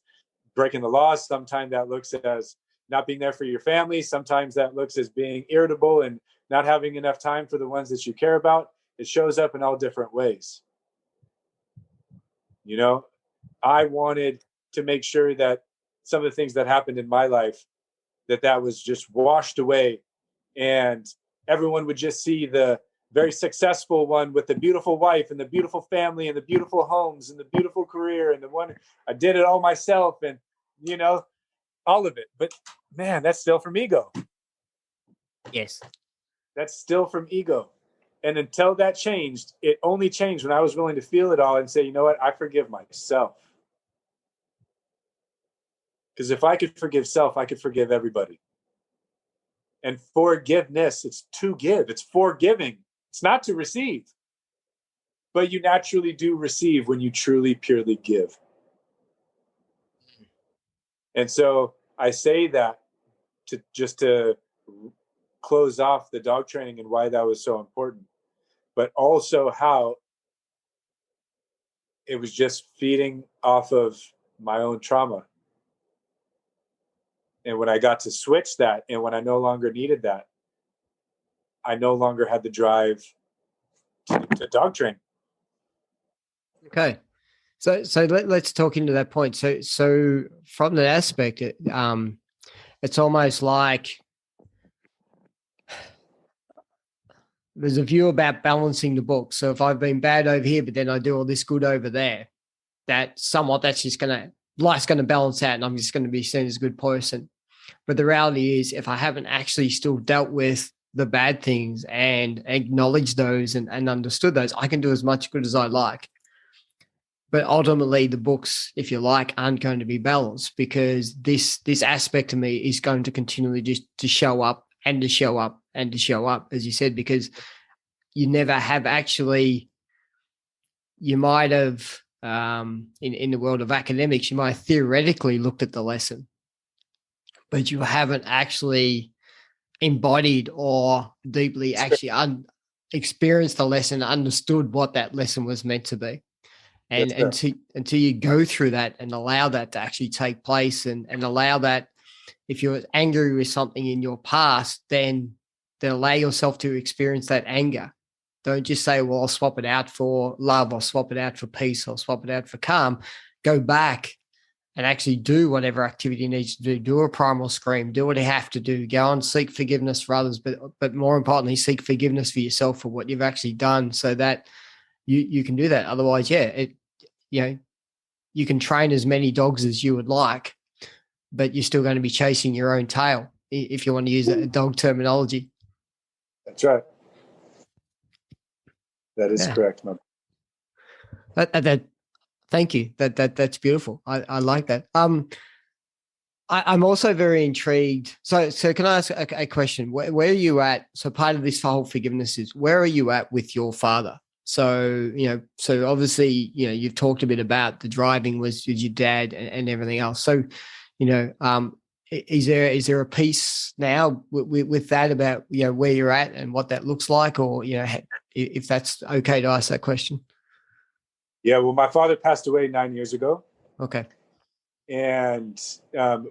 breaking the laws. Sometimes that looks as not being there for your family. Sometimes that looks as being irritable and not having enough time for the ones that you care about. It shows up in all different ways. You know, I wanted to make sure that some of the things that happened in my life, that was just washed away, and everyone would just see the very successful one with the beautiful wife and the beautiful family and the beautiful homes and the beautiful career and the one I did it all myself, and you know, all of it. But man, that's still from ego. Yes. That's still from ego. And until that changed, it only changed when I was willing to feel it all and say, you know what, I forgive myself. Because if I could forgive self, I could forgive everybody. And forgiveness, it's to give, it's forgiving. It's not to receive. But you naturally do receive when you truly, purely give. And so I say that to close off the dog training and why that was so important, but also how it was just feeding off of my own trauma. And when I got to switch that, and when I no longer needed that, I no longer had the drive to dog train. Okay. So let's talk into that point. So from that aspect, it's almost like there's a view about balancing the book. So if I've been bad over here, but then I do all this good over there, life's going to balance out, and I'm just going to be seen as a good person. But the reality is, if I haven't actually still dealt with the bad things and acknowledged those and understood those, I can do as much good as I like. But ultimately, the books, if you like, aren't going to be balanced, because this aspect of me is going to continually just to show up and to show up and to show up, as you said, because you never have actually, you might have, in the world of academics, you might have theoretically looked at the lesson, but you haven't actually embodied or deeply actually experienced the lesson, understood what that lesson was meant to be. And until you go through that and allow that to actually take place, and allow that, if you're angry with something in your past, then allow yourself to experience that anger. Don't just say, well, I'll swap it out for love, I'll swap it out for peace, I'll swap it out for calm. Go back and actually do whatever activity you need to do. Do a primal scream, do what you have to do, go and seek forgiveness for others, but more importantly, seek forgiveness for yourself for what you've actually done, so that you can do that. Otherwise, you can train as many dogs as you would like, but you're still going to be chasing your own tail, if you want to use a dog terminology. That's right. That is correct, man. Thank you. That's beautiful. I like that. I'm also very intrigued. So can I ask a question? Where are you at? So part of this whole forgiveness is, where are you at with your father? So, so obviously, you've talked a bit about the driving was your dad and everything else. So, is there a piece now with that about, where you're at and what that looks like, or, if that's okay to ask that question? Yeah, well, my father passed away 9 years ago. Okay. And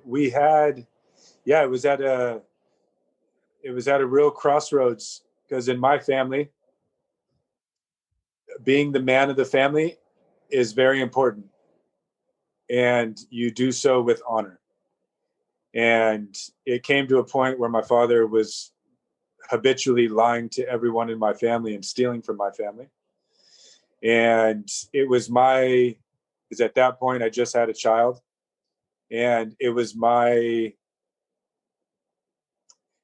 we had, it was at a real crossroads, because in my family, being the man of the family is very important, and you do so with honor. And it came to a point where my father was habitually lying to everyone in my family and stealing from my family. And it was at that point I just had a child, and it was one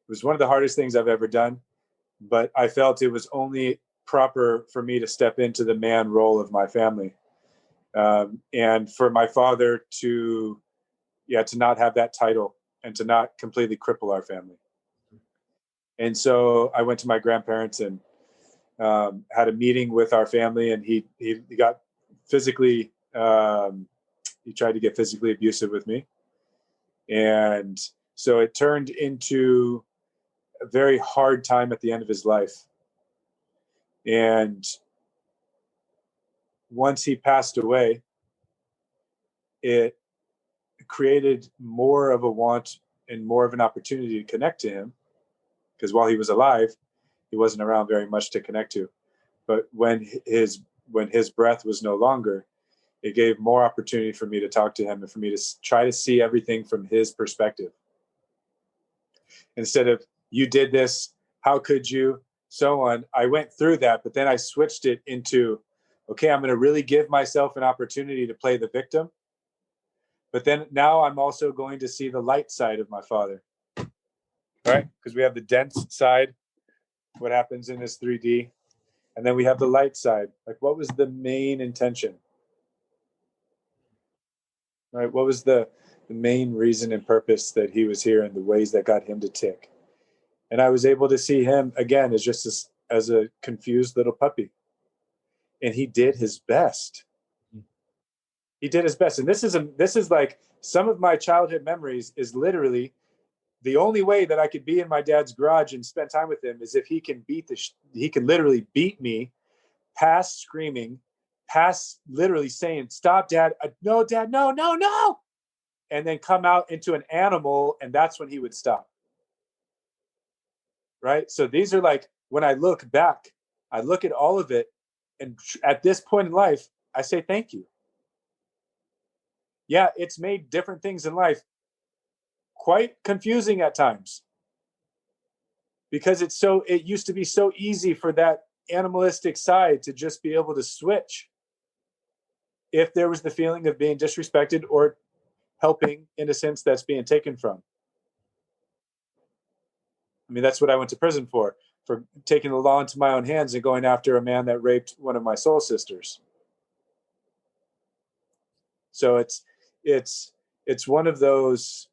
of the hardest things I've ever done, but I felt it was only proper for me to step into the man role of my family, and for my father to not have that title and to not completely cripple our family. And so I went to my grandparents and had a meeting with our family, and he got physically, he tried to get physically abusive with me. And so it turned into a very hard time at the end of his life. And once he passed away, it created more of a want and more of an opportunity to connect to him, because while he was alive, he wasn't around very much to connect to. But when his breath was no longer, it gave more opportunity for me to talk to him and for me to try to see everything from his perspective. Instead of, you did this, how could you, so on. I went through that, but then I switched it into, okay, I'm going to really give myself an opportunity to play the victim. But then now I'm also going to see the light side of my father. All right? Because we have the dense side, what happens in this 3D. And then we have the light side. Like, what was the main intention? Right? What was the main reason and purpose that he was here, and the ways that got him to tick? And I was able to see him again as just as a confused little puppy. And he did his best. He did his best. And this is like, some of my childhood memories is literally the only way that I could be in my dad's garage and spend time with him is if he can he can literally beat me past screaming, past literally saying, stop, Dad. No, Dad, no, no, no. And then come out into an animal. And that's when he would stop. Right. So these are like, when I look back, I look at all of it. And at this point in life, I say, thank you. Yeah, it's made different things in life quite confusing at times, because it used to be so easy for that animalistic side to just be able to switch if there was the feeling of being disrespected or helping in a sense that's being taken from. I mean, that's what I went to prison for taking the law into my own hands and going after a man that raped one of my soul sisters. So it's one of those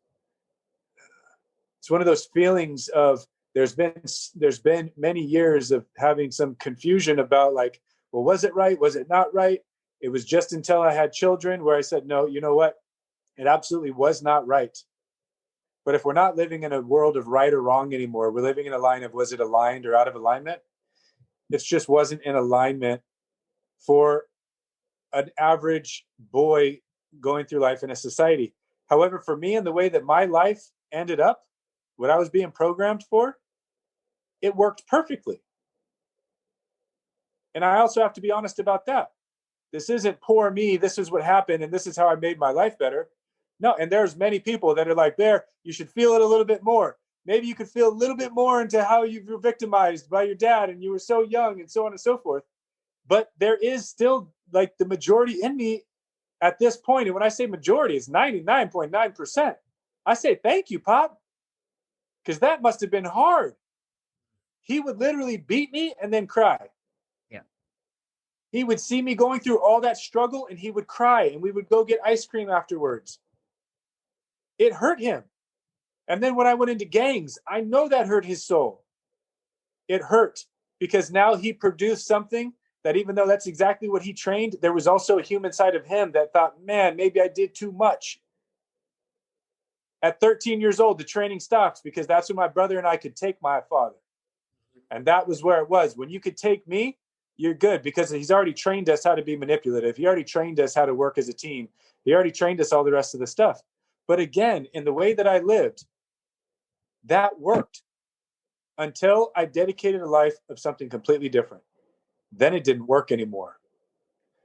feelings of, there's been many years of having some confusion about, like, well, was it right? Was it not right? It was just until I had children where I said, no, you know what? It absolutely was not right. But if we're not living in a world of right or wrong anymore, we're living in a line of, was it aligned or out of alignment? It just wasn't in alignment for an average boy going through life in a society. However, for me and the way that my life ended up, what I was being programmed for, it worked perfectly. And I also have to be honest about that. This isn't poor me, this is what happened, and this is how I made my life better. No, and there's many people that are like, Bear, you should feel it a little bit more. Maybe you could feel a little bit more into how you were victimized by your dad and you were so young and so on and so forth. But there is still, like, the majority in me at this point. And when I say majority, it's 99.9%. I say, thank you, Pop. Because that must have been hard. He would literally beat me and then cry. Yeah. He would see me going through all that struggle and he would cry, and we would go get ice cream afterwards. It hurt him. And then when I went into gangs, I know that hurt his soul. It hurt because now he produced something that even though that's exactly what he trained, there was also a human side of him that thought, man, maybe I did too much. At 13 years old, the training stops because that's when my brother and I could take my father. And that was where it was. When you could take me, you're good, because he's already trained us how to be manipulative. He already trained us how to work as a team. He already trained us all the rest of the stuff. But again, in the way that I lived, that worked until I dedicated a life of something completely different. Then it didn't work anymore.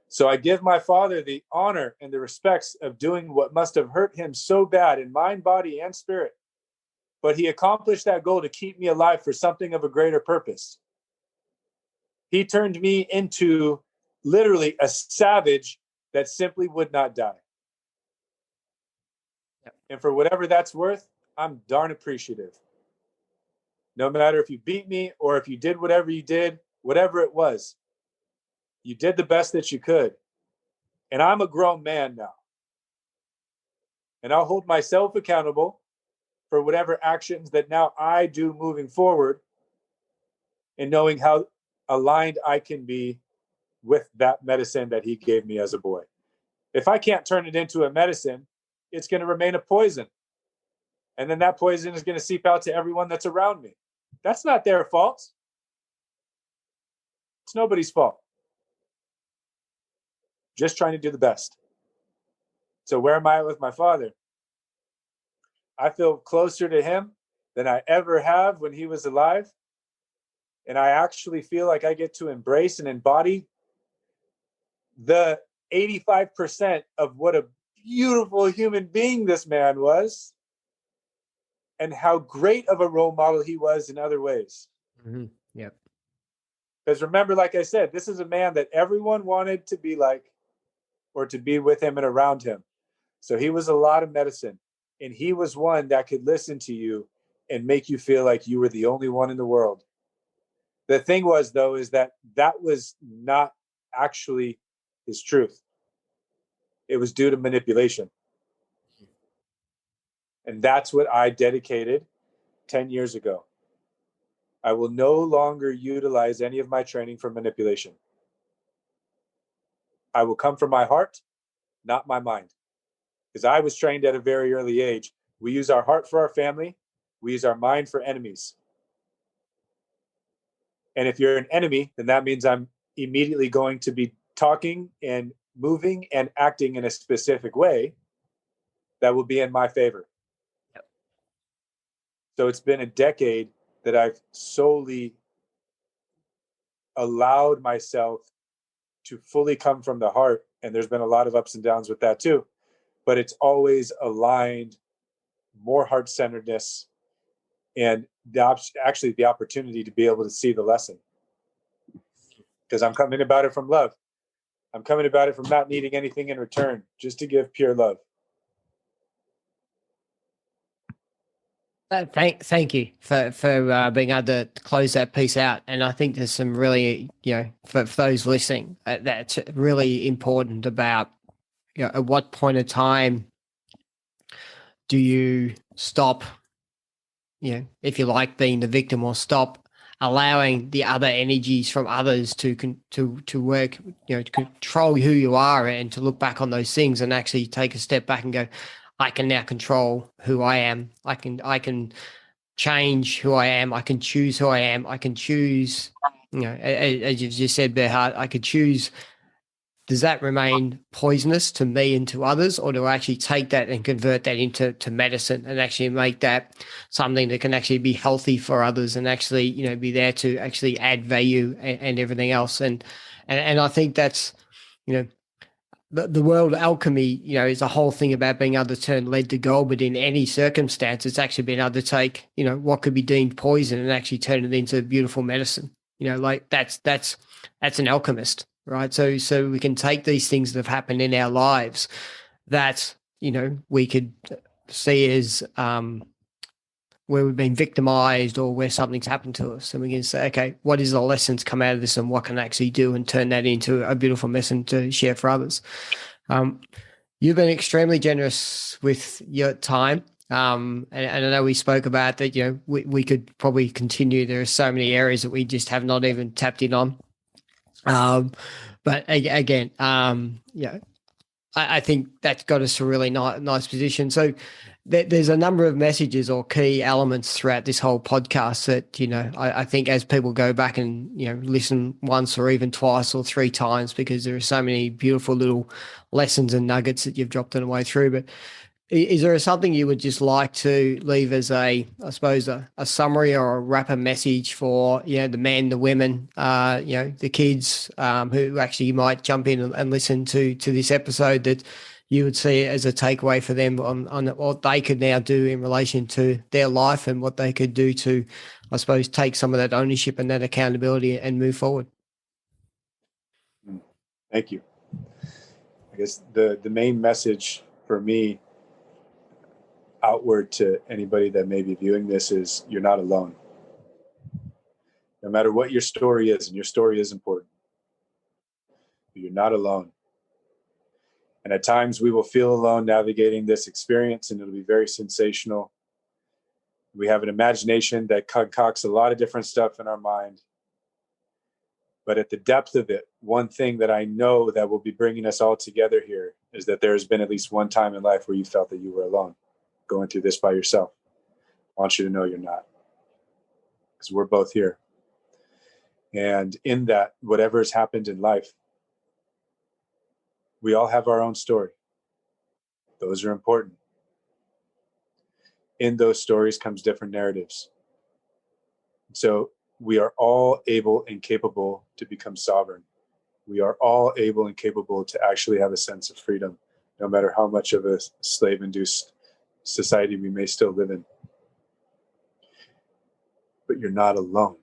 So I give my father the honor and the respects of doing what must have hurt him so bad in mind, body, and spirit. But he accomplished that goal to keep me alive for something of a greater purpose. He turned me into literally a savage that simply would not die. Yep. And for whatever that's worth, I'm darn appreciative. No matter if you beat me or if you did whatever you did, whatever it was, you did the best that you could. And I'm a grown man now. And I'll hold myself accountable for whatever actions that now I do moving forward, and knowing how aligned I can be with that medicine that he gave me as a boy. If I can't turn it into a medicine, it's going to remain a poison. And then that poison is going to seep out to everyone that's around me. That's not their fault. It's nobody's fault. Just trying to do the best. So where am I with my father? I feel closer to him than I ever have when he was alive. And I actually feel like I get to embrace and embody the 85% of what a beautiful human being this man was, and how great of a role model he was in other ways. Mm-hmm. Yep. Because remember, like I said, this is a man that everyone wanted to be like, or to be with him and around him. So he was a lot of medicine, and he was one that could listen to you and make you feel like you were the only one in the world. The thing was, though, is that was not actually his truth. It was due to manipulation. And that's what I dedicated 10 years ago. I will no longer utilize any of my training for manipulation. I will come from my heart, not my mind. Because I was trained at a very early age. We use our heart for our family. We use our mind for enemies. And if you're an enemy, then that means I'm immediately going to be talking and moving and acting in a specific way that will be in my favor. Yep. So it's been a decade that I've solely allowed myself to fully come from the heart. And there's been a lot of ups and downs with that too. But it's always aligned, more heart-centeredness, and actually the opportunity to be able to see the lesson. Because I'm coming about it from love. I'm coming about it from not needing anything in return, just to give pure love. Thank you for being able to close that piece out. And I think there's some really, for those listening, that's really important about, at what point of time do you stop, if you like, being the victim, or stop allowing the other energies from others to work, to control who you are, and to look back on those things and actually take a step back and go, I can now control who I am. I can change who I am. I can choose who I am. I can choose, as you've just said, BearHeart, I could choose. Does that remain poisonous to me and to others, or do I actually take that and convert that into medicine and actually make that something that can actually be healthy for others and actually, be there to actually add value and everything else? And I think that's, the world alchemy, is a whole thing about being able to turn lead to gold, but in any circumstance, it's actually being able to take, what could be deemed poison and actually turn it into beautiful medicine. Like that's an alchemist. Right. So we can take these things that have happened in our lives that, we could see as where we've been victimized or where something's happened to us. And we can say, okay, what is the lessons come out of this and what can I actually do and turn that into a beautiful lesson to share for others. You've been extremely generous with your time. And I know we spoke about that, we could probably continue. There are so many areas that we just have not even tapped in on. But again, yeah, I think that's got us to a really nice position. So there's a number of messages or key elements throughout this whole podcast that, I think as people go back and, listen once or even twice or three times, because there are so many beautiful little lessons and nuggets that you've dropped on the way through. But is there something you would just like to leave as I suppose, a summary or a wrapper message for, the men, the women, the kids who actually might jump in and listen to this episode, that you would see as a takeaway for them on what they could now do in relation to their life and what they could do to, I suppose, take some of that ownership and that accountability and move forward? Thank you. I guess the main message for me outward to anybody that may be viewing this is you're not alone. No matter what your story is, and your story is important, you're not alone. And at times we will feel alone navigating this experience, and it'll be very sensational. We have an imagination that concocts a lot of different stuff in our mind. But at the depth of it, one thing that I know that will be bringing us all together here is that there's been at least one time in life where you felt that you were alone, going through this by yourself. I want you to know you're not, because we're both here. And in that, whatever has happened in life, we all have our own story. Those are important. In those stories comes different narratives. So we are all able and capable to become sovereign. We are all able and capable to actually have a sense of freedom, no matter how much of a slave-induced society we may still live in. But you're not alone.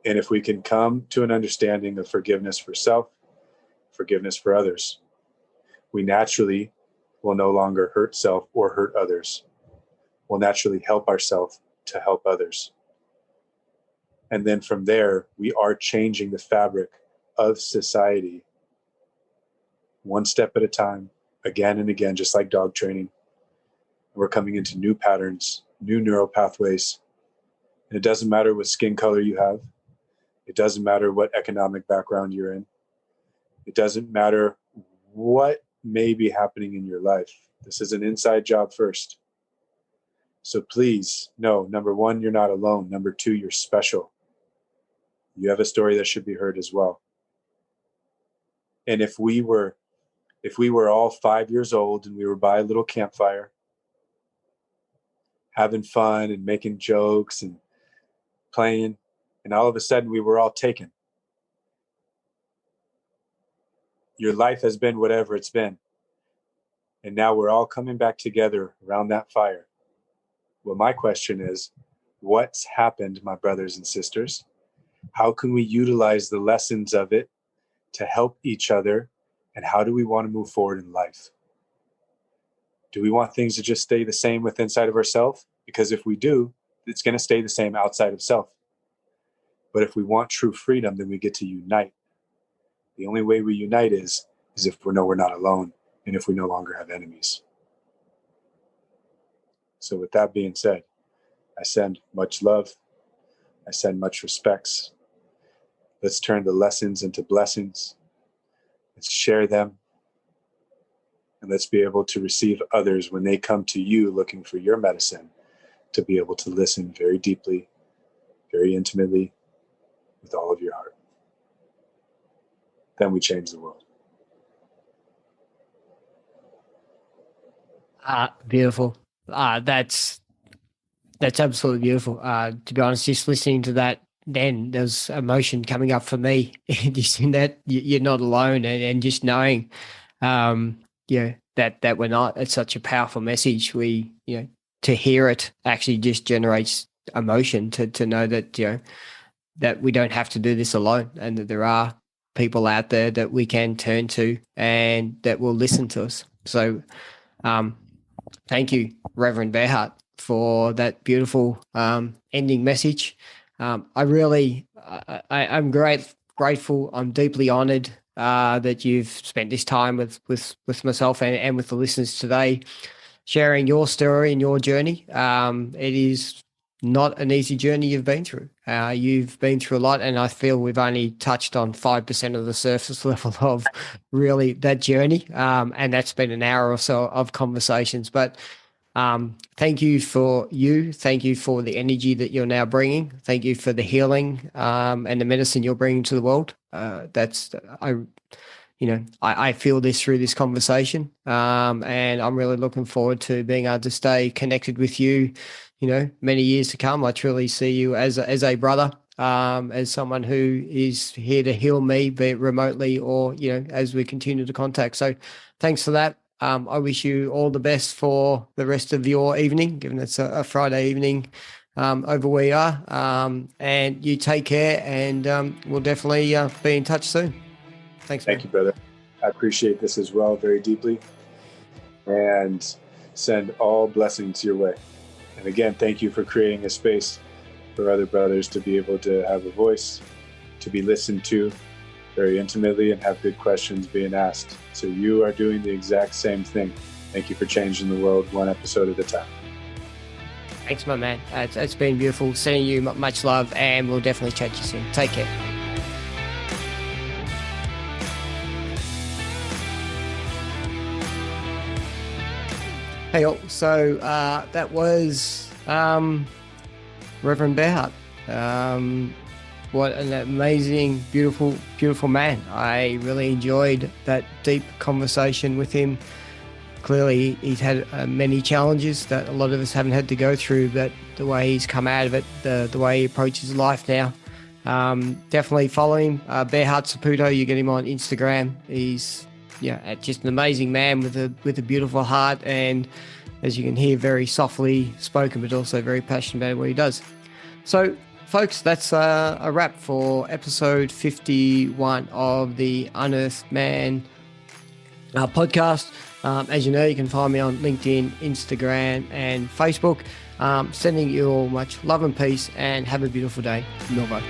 And if we can come to an understanding of forgiveness for self, forgiveness for others, we naturally will no longer hurt self or hurt others. We'll naturally help ourselves to help others. And then from there, we are changing the fabric of society one step at a time, again and again, just like dog training. We're coming into new patterns, new neural pathways. And it doesn't matter what skin color you have. It doesn't matter what economic background you're in. It doesn't matter what may be happening in your life. This is an inside job first. So please know, number one, you're not alone. Number two, you're special. You have a story that should be heard as well. And if we were all 5 years old and we were by a little campfire, having fun and making jokes and playing, and all of a sudden we were all taken. Your life has been whatever it's been. And now we're all coming back together around that fire. Well, my question is, what's happened, my brothers and sisters? How can we utilize the lessons of it to help each other? And how do we want to move forward in life? Do we want things to just stay the same with inside of ourselves? Because if we do, it's going to stay the same outside of self. But if we want true freedom, then we get to unite. The only way we unite is if we know we're not alone and if we no longer have enemies. So with that being said, I send much love. I send much respects. Let's turn the lessons into blessings. Let's share them. And let's be able to receive others when they come to you looking for your medicine, to be able to listen very deeply, very intimately, with all of your heart. Then we change the world. Beautiful. That's absolutely beautiful. To be honest, just listening to that, then there's emotion coming up for me. Just in that you're not alone, and just knowing, that we're not. It's such a powerful message. To hear it actually just generates emotion. To know that that we don't have to do this alone, and that there are people out there that we can turn to and that will listen to us. So, thank you, Reverend BearHeart, for that beautiful ending message. I'm grateful. I'm deeply honoured that you've spent this time with myself and with the listeners today, sharing your story and your journey. It is not an easy journey you've been through. You've been through a lot, and I feel we've only touched on 5% of the surface level of really that journey. And that's been an hour or so of conversations. But thank you for you. Thank you for the energy that you're now bringing. Thank you for the healing and the medicine you're bringing to the world. I feel this through this conversation, and I'm really looking forward to being able to stay connected with you, many years to come. I truly see you as a brother, as someone who is here to heal me, be it remotely or, as we continue to contact. So thanks for that. I wish you all the best for the rest of your evening, given it's a Friday evening over where you are. And you take care, and we'll definitely be in touch soon. Thanks, man. Thank you, brother. I appreciate this as well very deeply, and send all blessings your way. And again, thank you for creating a space for other brothers to be able to have a voice, to be listened to very intimately, and have good questions being asked. So you are doing the exact same thing. Thank you for changing the world one episode at a time. Thanks, my man. It's been beautiful. Sending you much love, and we'll definitely chat to you soon. Take care. Hey, all. So that was Reverend BearHeart. What an amazing, beautiful, beautiful man. I really enjoyed that deep conversation with him. Clearly, he's had many challenges that a lot of us haven't had to go through, but the way he's come out of it, the way he approaches life now, definitely follow him. BearHeart Saputo, you get him on Instagram. He's just an amazing man with a beautiful heart, and as you can hear, very softly spoken, but also very passionate about what he does. So, folks, that's a wrap for episode 51 of the Unearthed Man podcast. As you know, you can find me on LinkedIn, Instagram, and Facebook. Sending you all much love and peace, and have a beautiful day. Milvo.